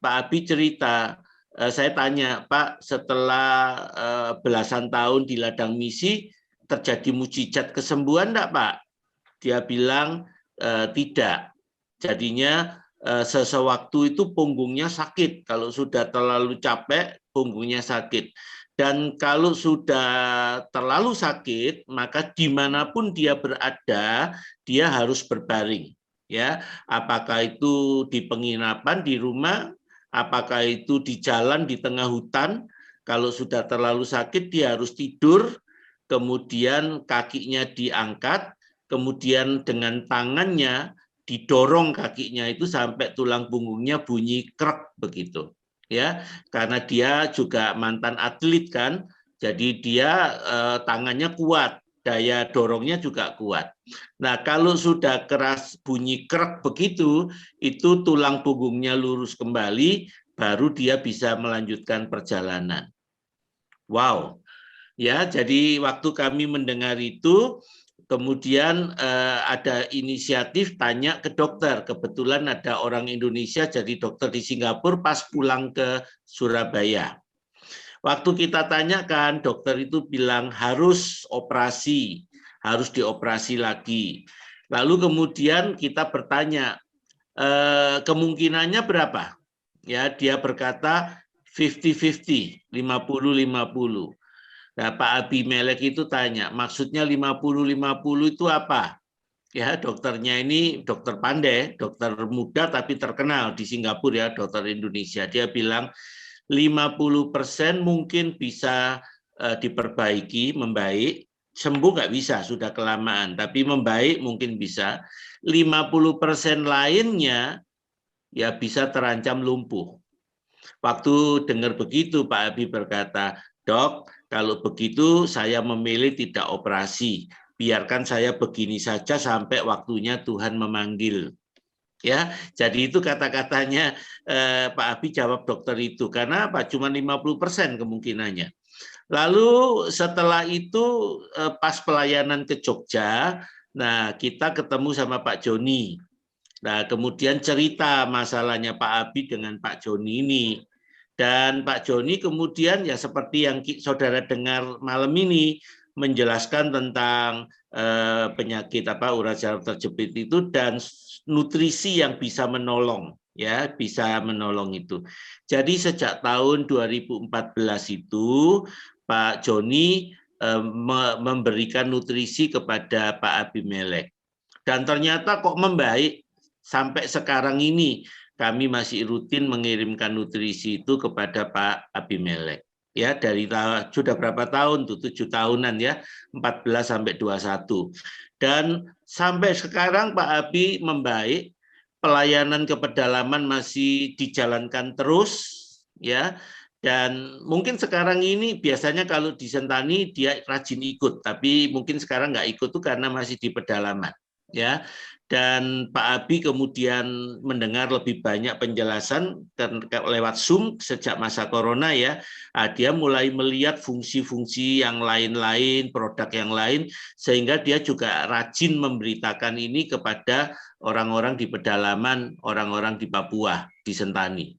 Pak Abi cerita, saya tanya, Pak, setelah belasan tahun di ladang misi, terjadi mujizat kesembuhan enggak, Pak? Dia bilang tidak. Jadinya sesewaktu itu punggungnya sakit. Kalau sudah terlalu capek, punggungnya sakit. Dan kalau sudah terlalu sakit, maka dimanapun dia berada, dia harus berbaring. Ya, apakah itu di penginapan di rumah, apakah itu di jalan di tengah hutan. Kalau sudah terlalu sakit, dia harus tidur, kemudian kakinya diangkat, kemudian dengan tangannya didorong kakinya itu sampai tulang punggungnya bunyi krek begitu. Ya, karena dia juga mantan atlet kan, jadi dia tangannya kuat, daya dorongnya juga kuat. Nah, kalau sudah keras bunyi krek begitu, itu tulang punggungnya lurus kembali, baru dia bisa melanjutkan perjalanan. Wow, ya, jadi waktu kami mendengar itu, kemudian ada inisiatif tanya ke dokter. Kebetulan ada orang Indonesia jadi dokter di Singapura pas pulang ke Surabaya. Waktu kita tanyakan, dokter itu bilang harus operasi, harus dioperasi lagi. Lalu kemudian kita bertanya, kemungkinannya berapa? Ya, dia berkata 50-50, 50-50. Nah, Pak Abimelek itu tanya, maksudnya 50-50 itu apa? Ya, dokternya ini dokter pandai, dokter muda tapi terkenal di Singapura ya, dokter Indonesia. Dia bilang 50% mungkin bisa diperbaiki, membaik, sembuh nggak bisa, sudah kelamaan, tapi membaik mungkin bisa. 50% lainnya ya bisa terancam lumpuh. Waktu dengar begitu, Pak Abi berkata, Dok, kalau begitu saya memilih tidak operasi. Biarkan saya begini saja sampai waktunya Tuhan memanggil. Ya, jadi itu kata-katanya Pak Abi jawab dokter itu. Karena apa? Cuma 50% kemungkinannya. Lalu setelah itu pas pelayanan ke Jogja, nah kita ketemu sama Pak Joni. Nah, kemudian cerita masalahnya Pak Abi dengan Pak Joni ini. Dan Pak Joni kemudian ya seperti yang saudara dengar malam ini menjelaskan tentang penyakit urat saraf terjepit itu dan nutrisi yang bisa menolong, ya, bisa menolong itu. Jadi sejak tahun 2014 itu Pak Joni memberikan nutrisi kepada Pak Abimelek. Dan ternyata kok membaik sampai sekarang ini. Kami masih rutin mengirimkan nutrisi itu kepada Pak Abimelek. Ya, dari sudah berapa tahun tuh, 7 tahunan ya, 14 sampai 21. Dan sampai sekarang Pak Abi membaik, pelayanan ke pedalaman masih dijalankan terus ya. Dan mungkin sekarang ini biasanya kalau di Sentani dia rajin ikut, tapi mungkin sekarang nggak ikut tuh karena masih di pedalaman ya. Dan Pak Abi kemudian mendengar lebih banyak penjelasan lewat Zoom sejak masa corona ya. Dia mulai melihat fungsi-fungsi yang lain-lain, produk yang lain, sehingga dia juga rajin memberitakan ini kepada orang-orang di pedalaman, orang-orang di Papua, di Sentani.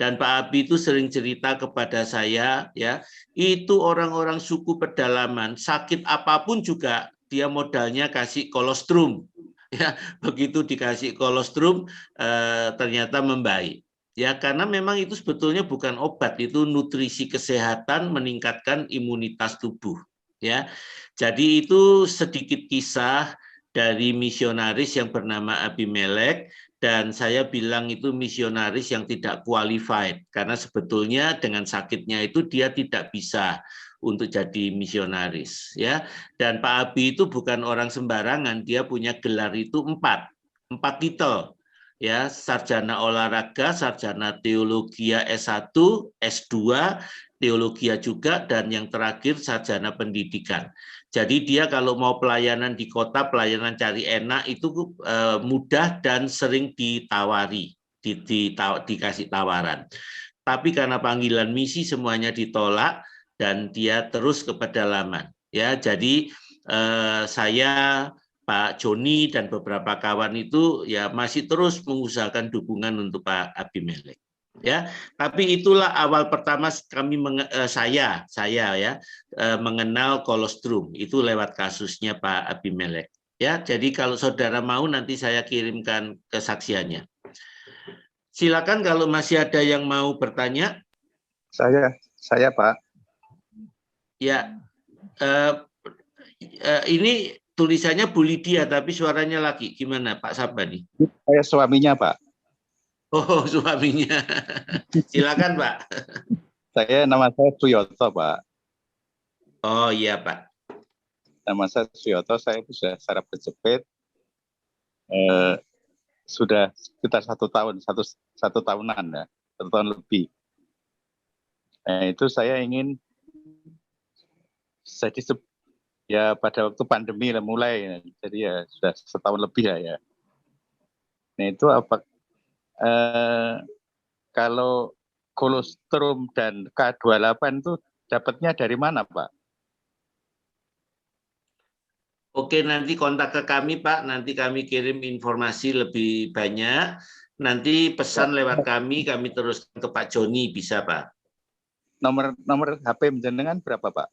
Dan Pak Abi itu sering cerita kepada saya, ya, itu orang-orang suku pedalaman, sakit apapun juga dia modalnya kasih kolostrum. Ya, begitu dikasih kolostrum ternyata membaik. Ya, karena memang itu sebetulnya bukan obat, itu nutrisi kesehatan meningkatkan imunitas tubuh. Ya, jadi itu sedikit kisah dari misionaris yang bernama Abimelek. Dan saya bilang itu misionaris yang tidak qualified, karena sebetulnya dengan sakitnya itu dia tidak bisa untuk jadi misionaris ya. Dan Pak Abi itu bukan orang sembarangan, dia punya gelar itu 4 titel ya, sarjana olahraga, sarjana teologi S1, S2, teologi juga, dan yang terakhir sarjana pendidikan. Jadi dia kalau mau pelayanan di kota, pelayanan cari enak itu mudah dan sering ditawari, dikasih tawaran. Tapi karena panggilan misi semuanya ditolak dan dia terus ke pedalaman. Ya, jadi saya, Pak Joni dan beberapa kawan itu ya masih terus mengusahakan dukungan untuk Pak Abimelek. Ya, tapi itulah awal pertama kami saya ya mengenal kolostrum itu lewat kasusnya Pak Abimelek. Ya, jadi kalau saudara mau nanti saya kirimkan kesaksiannya. Silakan kalau masih ada yang mau bertanya. Saya Pak. Ya, ini tulisannya Bu Lydia, tapi suaranya lagi. Gimana Pak Sabani? Saya suaminya, Pak. Oh, suaminya. Silakan Pak. Nama saya Suyoto, Pak. Oh iya Pak. Nama saya Suyoto, saya sudah saraf kejepit. Sudah sekitar 1 tahun, satu tahunan ya, 1 tahun lebih. Itu saya ingin jadi ya pada waktu pandemi lah mulai, jadi ya sudah 1 tahun lebih ya. Nah itu apa? Kalau kolostrum dan K28 itu dapatnya dari mana, Pak? Oke, nanti kontak ke kami Pak, nanti kami kirim informasi lebih banyak. Nanti pesan lewat kami teruskan ke Pak Joni, bisa Pak. Nomor HP jenengan berapa, Pak?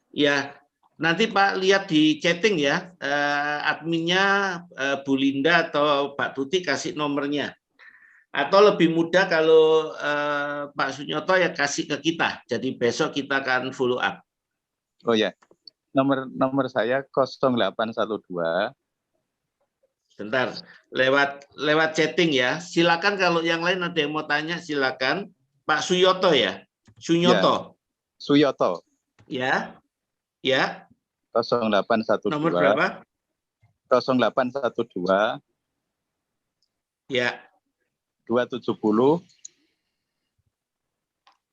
Ya, nanti Pak lihat di chatting ya, adminnya Bu Linda atau Pak Tuti kasih nomornya. Atau lebih mudah kalau Pak Sunyoto ya kasih ke kita. Jadi besok kita akan follow up. Oh ya, nomor saya 0812. Bentar, lewat chatting ya. Silakan kalau yang lain ada yang mau tanya, silakan. Pak Suyoto ya, Sunyoto. Ya, Suyoto. Ya, ya. 0812. Nomor berapa? 0812. Ya. 270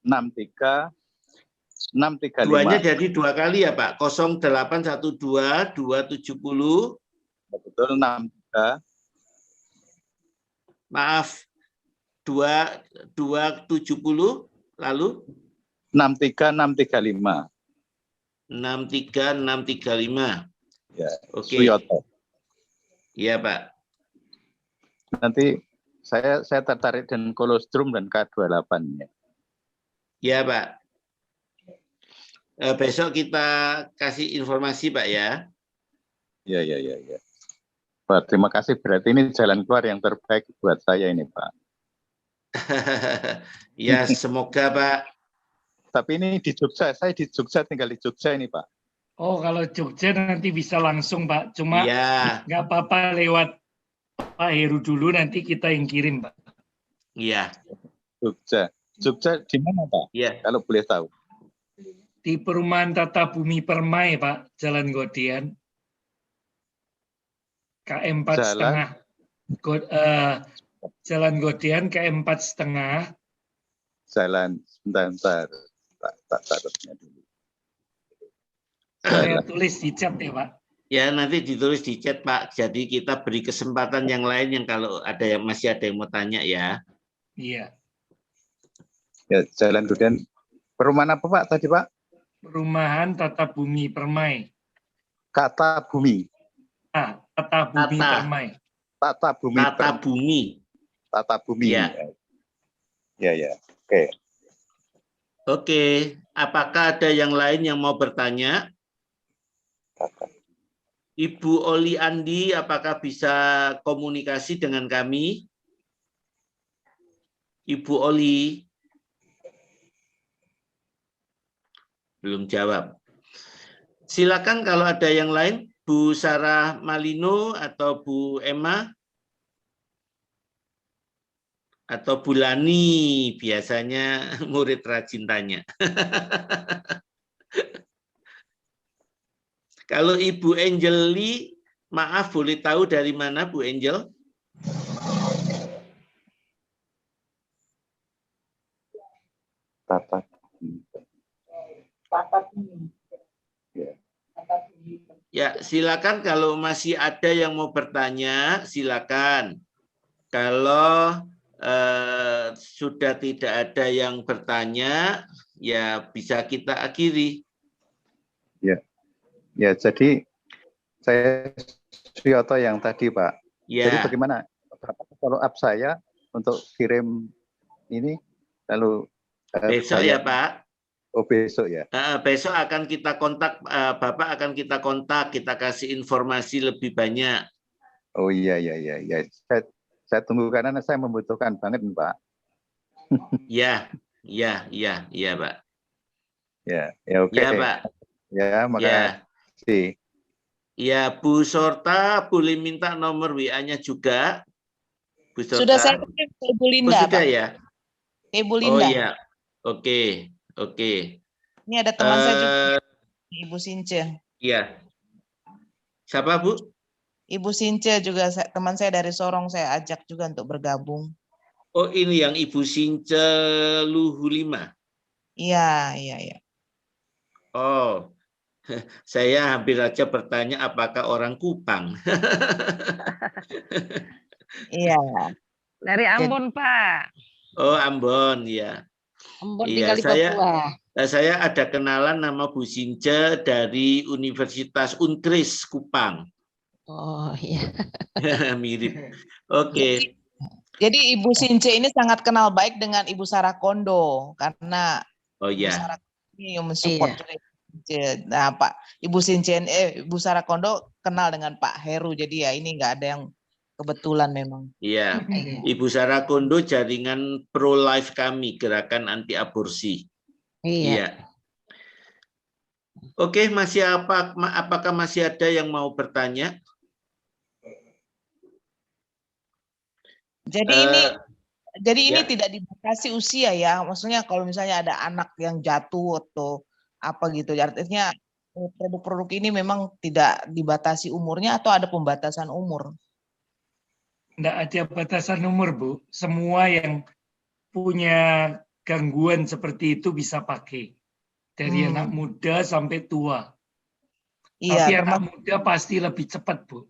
63 635. Duanya jadi 2 kali ya Pak. 0812 270. Betul 63. Maaf. 270 lalu 63635. 63635. Ya, Oke. Suyoto. Iya, Pak. Nanti saya tertarik dengan kolostrum dan K28-nya. Ya, Pak. Besok kita kasih informasi, Pak ya. Ya. Pak, terima kasih. Berarti ini jalan keluar yang terbaik buat saya ini, Pak. Ya, semoga, Pak. Tapi ini di Jogja, saya di Jogja, tinggal di Jogja ini, Pak. Oh, kalau Jogja nanti bisa langsung, Pak. Cuma ya, nggak apa-apa lewat Pak Heru dulu, nanti kita yang kirim, Pak. Iya. Jogja di mana, Pak? Iya. Kalau boleh tahu. Di Perumahan Tata Bumi Permai, Pak, Jalan Godian. KM 4,5. Jalan Godian KM 4,5. Jalan, sebentar. Tak taruhnya dulu. Saya tulis di chat ya, Pak. Ya, nanti ditulis di chat, Pak. Jadi kita beri kesempatan yang lain yang kalau ada yang masih ada yang mau tanya ya. Iya. Ya, Jalan Godian. Perumahan apa, Pak, tadi, Pak? Perumahan Tata Bumi Permai. Tata Bumi. Tata Bumi Permai. Tata Bumi. Tata Bumi. Tata Bumi. Ya. Oke. Oke. Apakah ada yang lain yang mau bertanya? Ibu Oli Andi, apakah bisa komunikasi dengan kami? Ibu Oli. Belum jawab. Silakan kalau ada yang lain, Bu Sarah Malino atau Bu Emma atau Bu Lani, biasanya murid rajin tanya. Kalau Ibu Angeli, maaf boleh tahu dari mana Bu Angel? Ya, silakan kalau masih ada yang mau bertanya, silakan. Kalau sudah tidak ada yang bertanya, ya bisa kita akhiri. Ya, jadi saya Suyoto yang tadi, Pak. Ya. Jadi bagaimana follow up saya untuk kirim ini, lalu besok ya, Pak. Oh, besok ya. Besok akan kita kontak, Bapak akan kita kontak, kita kasih informasi lebih banyak. Oh iya. Saya tunggu karena saya membutuhkan banget, Pak. Ya, Iya, Pak. Ya, oke. Ya, Pak. Ya, makasih. Ya, Bu Sorta boleh minta nomor WA-nya juga. Bu Sorta. Sudah saya kirim ke Ibu Linda, sudah Pak. ya? Ibu Oh Linda. iya, oke. Ini ada teman saya juga, Ibu Since. Iya. Siapa, Bu? Ibu Since juga teman saya dari Sorong, saya ajak juga untuk bergabung. Oh, ini yang Ibu Since Luhu 5. Iya. Oh, saya hampir aja bertanya apakah orang Kupang. Iya. Dari Ambon, Pak. Oh, Ambon, ya. Ambon Iya, tinggal di Papua. saya ada kenalan nama Bu Since dari Universitas Unkris Kupang. Oh iya. Mirip. Oke. Jadi Ibu Since ini sangat kenal baik dengan Ibu Sarah Kondo karena Ibu Sarah ini mensupport juga. Nah, Ibu Sarah Kondo kenal dengan Pak Heru, jadi ya ini nggak ada yang kebetulan memang. Iya, Ibu Sarah Kondo jaringan pro life kami, gerakan anti aborsi. Iya. Oke, apakah masih ada yang mau bertanya? Jadi ini tidak dibatasi usia ya, maksudnya kalau misalnya ada anak yang jatuh atau apa gitu, artinya produk-produk ini memang tidak dibatasi umurnya atau ada pembatasan umur? Tidak ada batasan umur, Bu. Semua yang punya gangguan seperti itu bisa pakai. Dari anak muda sampai tua. Iya, tapi anak muda pasti lebih cepat, Bu.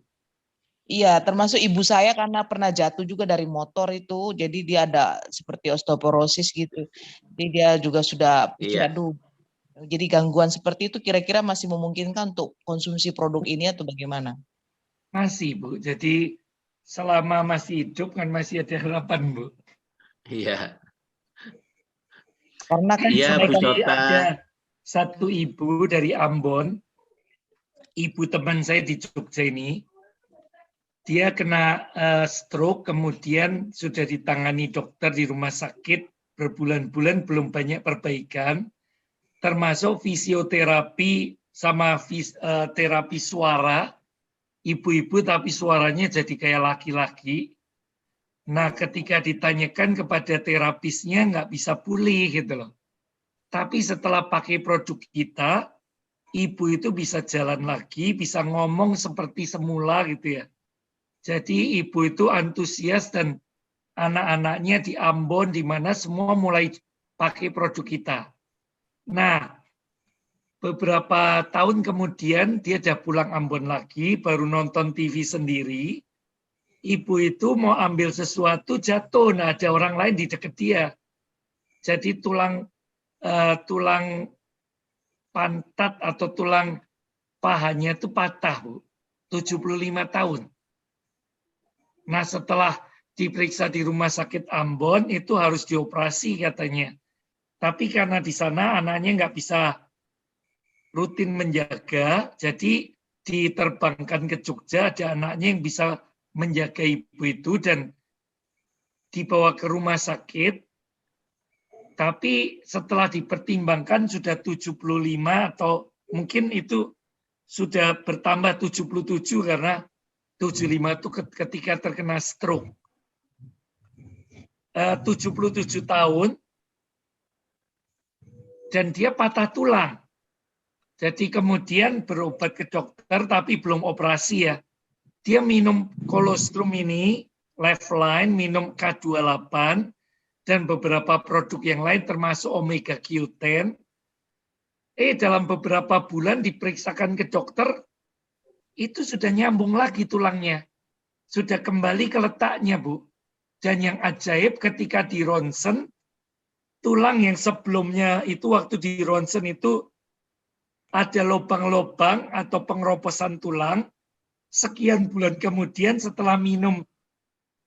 Iya, termasuk ibu saya karena pernah jatuh juga dari motor itu, jadi dia ada seperti osteoporosis gitu. Jadi dia juga sudah pikir, aduh, jadi gangguan seperti itu kira-kira masih memungkinkan untuk konsumsi produk ini atau bagaimana? Masih, Bu. Jadi selama masih hidup kan masih ada harapan, Bu. Iya. Karena kan ada satu ibu dari Ambon, ibu teman saya di Jogja ini, dia kena stroke, kemudian sudah ditangani dokter di rumah sakit berbulan-bulan, belum banyak perbaikan, termasuk fisioterapi sama terapi suara, ibu-ibu tapi suaranya jadi kayak laki-laki. Nah, ketika ditanyakan kepada terapisnya nggak bisa pulih gitu loh. Tapi setelah pakai produk kita, ibu itu bisa jalan lagi, bisa ngomong seperti semula gitu ya. Jadi ibu itu antusias dan anak-anaknya di Ambon di mana semua mulai pakai produk kita. Nah, beberapa tahun kemudian dia udah pulang Ambon lagi, baru nonton TV sendiri. Ibu itu mau ambil sesuatu jatuh, nah ada orang lain di dekat dia. Jadi tulang pantat atau tulang pahanya itu patah, Bu. 75 tahun. Nah, setelah diperiksa di rumah sakit Ambon, itu harus dioperasi katanya. Tapi karena di sana anaknya nggak bisa rutin menjaga, jadi diterbangkan ke Jogja, ada anaknya yang bisa menjaga ibu itu dan dibawa ke rumah sakit. Tapi setelah dipertimbangkan sudah 75 atau mungkin itu sudah bertambah 77 karena 75 itu ketika terkena stroke. 77 tahun dan dia patah tulang. Jadi kemudian berobat ke dokter tapi belum operasi ya. Dia minum kolostrum ini, Lifeline, minum K28 dan beberapa produk yang lain termasuk Omega Q10. Dalam beberapa bulan diperiksakan ke dokter, itu sudah nyambung lagi tulangnya. Sudah kembali ke letaknya, Bu. Dan yang ajaib ketika di ronsen, tulang yang sebelumnya itu waktu di ronsen itu ada lubang-lubang atau pengeroposan tulang, sekian bulan kemudian setelah minum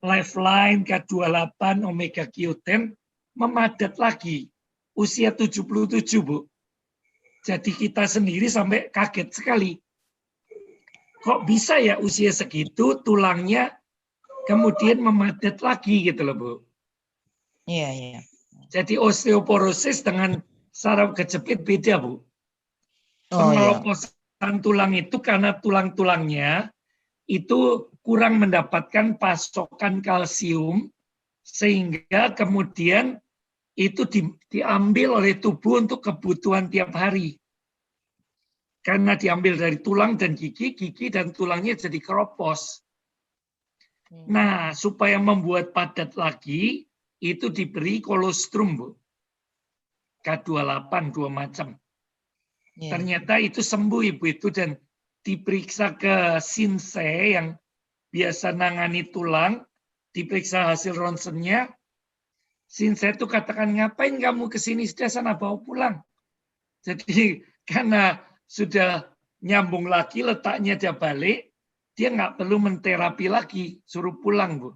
Lifeline, K28, Omega Q10, memadat lagi. Usia 77, Bu. Jadi kita sendiri sampai kaget sekali. Kok bisa ya usia segitu tulangnya kemudian memadat lagi gitu loh, Bu. Iya. Jadi osteoporosis dengan saraf kejepit beda, Bu. Oh ya. Pengeroposan tulang itu karena tulang-tulangnya itu kurang mendapatkan pasokan kalsium, sehingga kemudian itu diambil oleh tubuh untuk kebutuhan tiap hari. Karena diambil dari tulang dan gigi dan tulangnya jadi keropos. Nah, supaya membuat padat lagi, itu diberi kolostrum, Bu. K28, 2 macam. Ternyata itu sembuh, Ibu itu, dan diperiksa ke Sinse yang biasa nangani tulang, diperiksa hasil ronsennya. Sinse itu katakan, ngapain kamu ke sini, sudah sana bawa pulang. Jadi karena sudah nyambung lagi, letaknya dia balik, dia nggak perlu menterapi lagi, suruh pulang, Bu.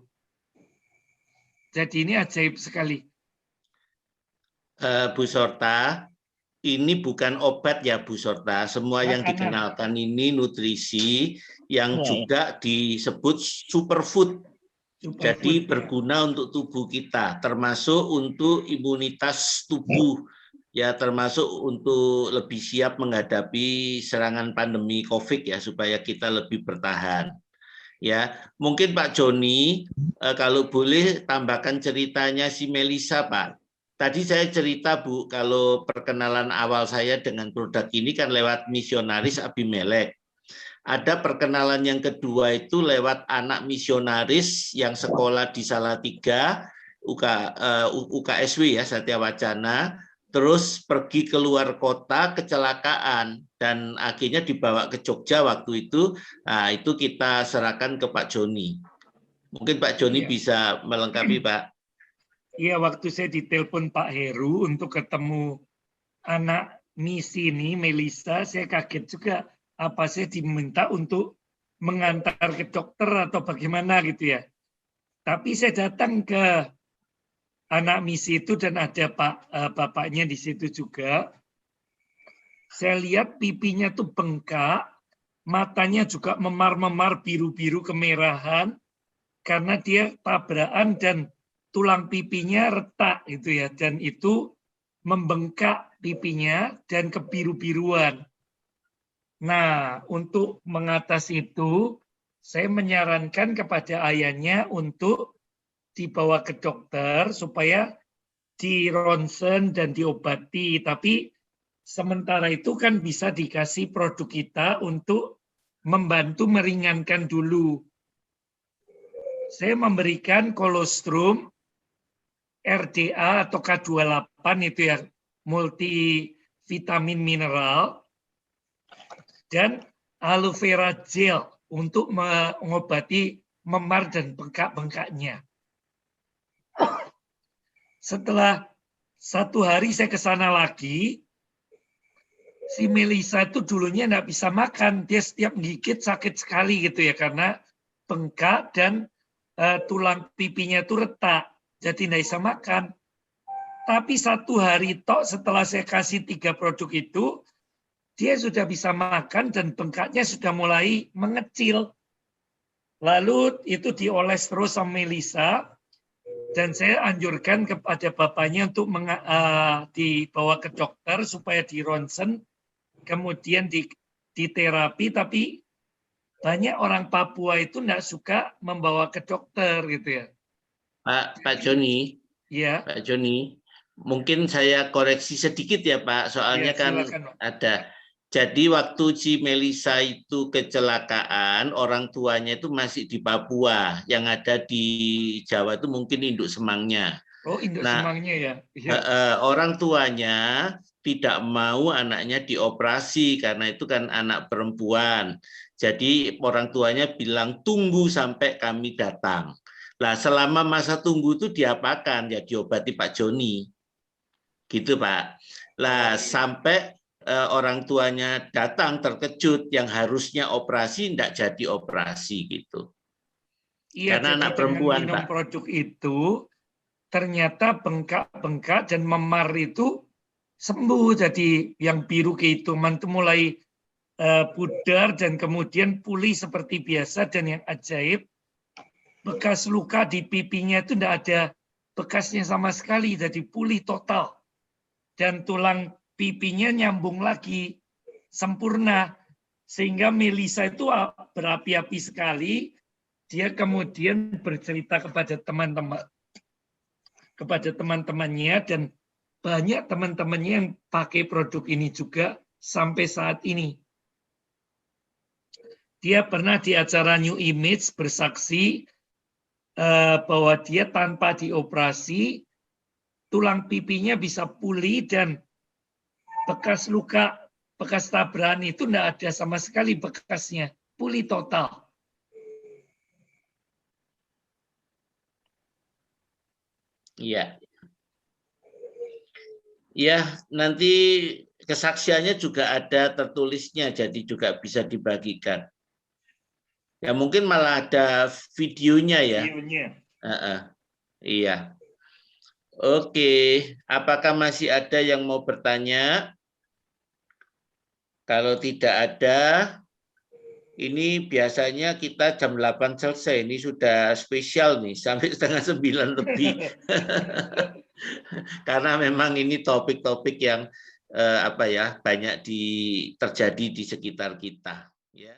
Jadi ini ajaib sekali. Bu Sorta, ini bukan obat ya Bu Sorta, semua yang dikenalkan ini nutrisi yang juga disebut superfood. Jadi berguna untuk tubuh kita, termasuk untuk imunitas tubuh, ya termasuk untuk lebih siap menghadapi serangan pandemi COVID ya, supaya kita lebih bertahan. Ya, mungkin Pak Joni, kalau boleh tambahkan ceritanya si Melisa, Pak. Tadi saya cerita, Bu, kalau perkenalan awal saya dengan produk ini kan lewat misionaris Abimelek. Ada perkenalan yang kedua itu lewat anak misionaris yang sekolah di Salatiga, UKSW ya, Satya Wacana, terus pergi keluar kota kecelakaan dan akhirnya dibawa ke Jogja waktu itu. Nah, itu kita serahkan ke Pak Joni. Mungkin Pak Joni bisa melengkapi, Pak. Iya, waktu saya ditelepon Pak Heru untuk ketemu anak misi ini, Melisa, saya kaget juga. Apa saya diminta untuk mengantar ke dokter atau bagaimana gitu ya. Tapi saya datang ke anak misi itu dan ada bapaknya di situ juga. Saya lihat pipinya tuh bengkak, matanya juga memar-memar biru-biru kemerahan karena dia tabrakan dan tulang pipinya retak gitu ya, dan itu membengkak pipinya dan kebiru-biruan. Nah, untuk mengatasi itu, saya menyarankan kepada ayahnya untuk dibawa ke dokter supaya dironsen dan diobati. Tapi sementara itu kan bisa dikasih produk kita untuk membantu meringankan dulu. Saya memberikan kolostrum, RDA atau K28 itu ya, multivitamin mineral, dan aloe vera gel untuk mengobati memar dan bengkak-bengkaknya. Setelah 1 hari saya ke sana lagi, si Melisa itu dulunya nggak bisa makan, dia setiap gigit sakit sekali gitu ya, karena bengkak dan tulang pipinya itu retak, jadi nggak bisa makan. Tapi 1 hari tok setelah saya kasih 3 produk itu, dia sudah bisa makan dan bengkaknya sudah mulai mengecil. Lalu itu dioles terus sama Melisa, dan saya anjurkan kepada bapaknya untuk dibawa ke dokter supaya dironsen, kemudian diterapi, tapi banyak orang Papua itu enggak suka membawa ke dokter gitu ya. Pak Joni, ya. Pak Joni, mungkin saya koreksi sedikit ya Pak, soalnya ya, kan Pak. ada. Jadi waktu si Melisa itu kecelakaan, orang tuanya itu masih di Papua, yang ada di Jawa itu mungkin induk semangnya. Oh, induk semangnya ya. Orang tuanya tidak mau anaknya dioperasi karena itu kan anak perempuan. Jadi orang tuanya bilang tunggu sampai kami datang. Nah, selama masa tunggu itu diapakan? Ya diobati Pak Joni. Gitu Pak. Lah sampai orang tuanya datang terkejut, yang harusnya operasi tidak jadi operasi gitu. Iya, karena anak perempuan minum Pak. Produk itu ternyata bengkak-bengkak dan memar itu sembuh, jadi yang biru kehitaman itu mulai pudar dan kemudian pulih seperti biasa, dan yang ajaib bekas luka di pipinya itu tidak ada bekasnya sama sekali, jadi pulih total. Dan tulang pipinya nyambung lagi, sempurna. Sehingga Melisa itu berapi-api sekali, dia kemudian bercerita kepada teman-temannya, dan banyak teman-temannya yang pakai produk ini juga sampai saat ini. Dia pernah di acara New Image bersaksi bahwa dia tanpa dioperasi, tulang pipinya bisa pulih dan bekas luka, bekas tabrakan itu tidak ada sama sekali bekasnya, pulih total. Iya. Ya, nanti kesaksiannya juga ada tertulisnya, jadi juga bisa dibagikan. Ya mungkin malah ada videonya ya. Videonya. Iya. Oke, apakah masih ada yang mau bertanya? Kalau tidak ada, ini biasanya kita jam 8 selesai. Ini sudah spesial nih, sampai setengah 9 lebih. Karena memang ini topik-topik yang banyak terjadi di sekitar kita. Ya.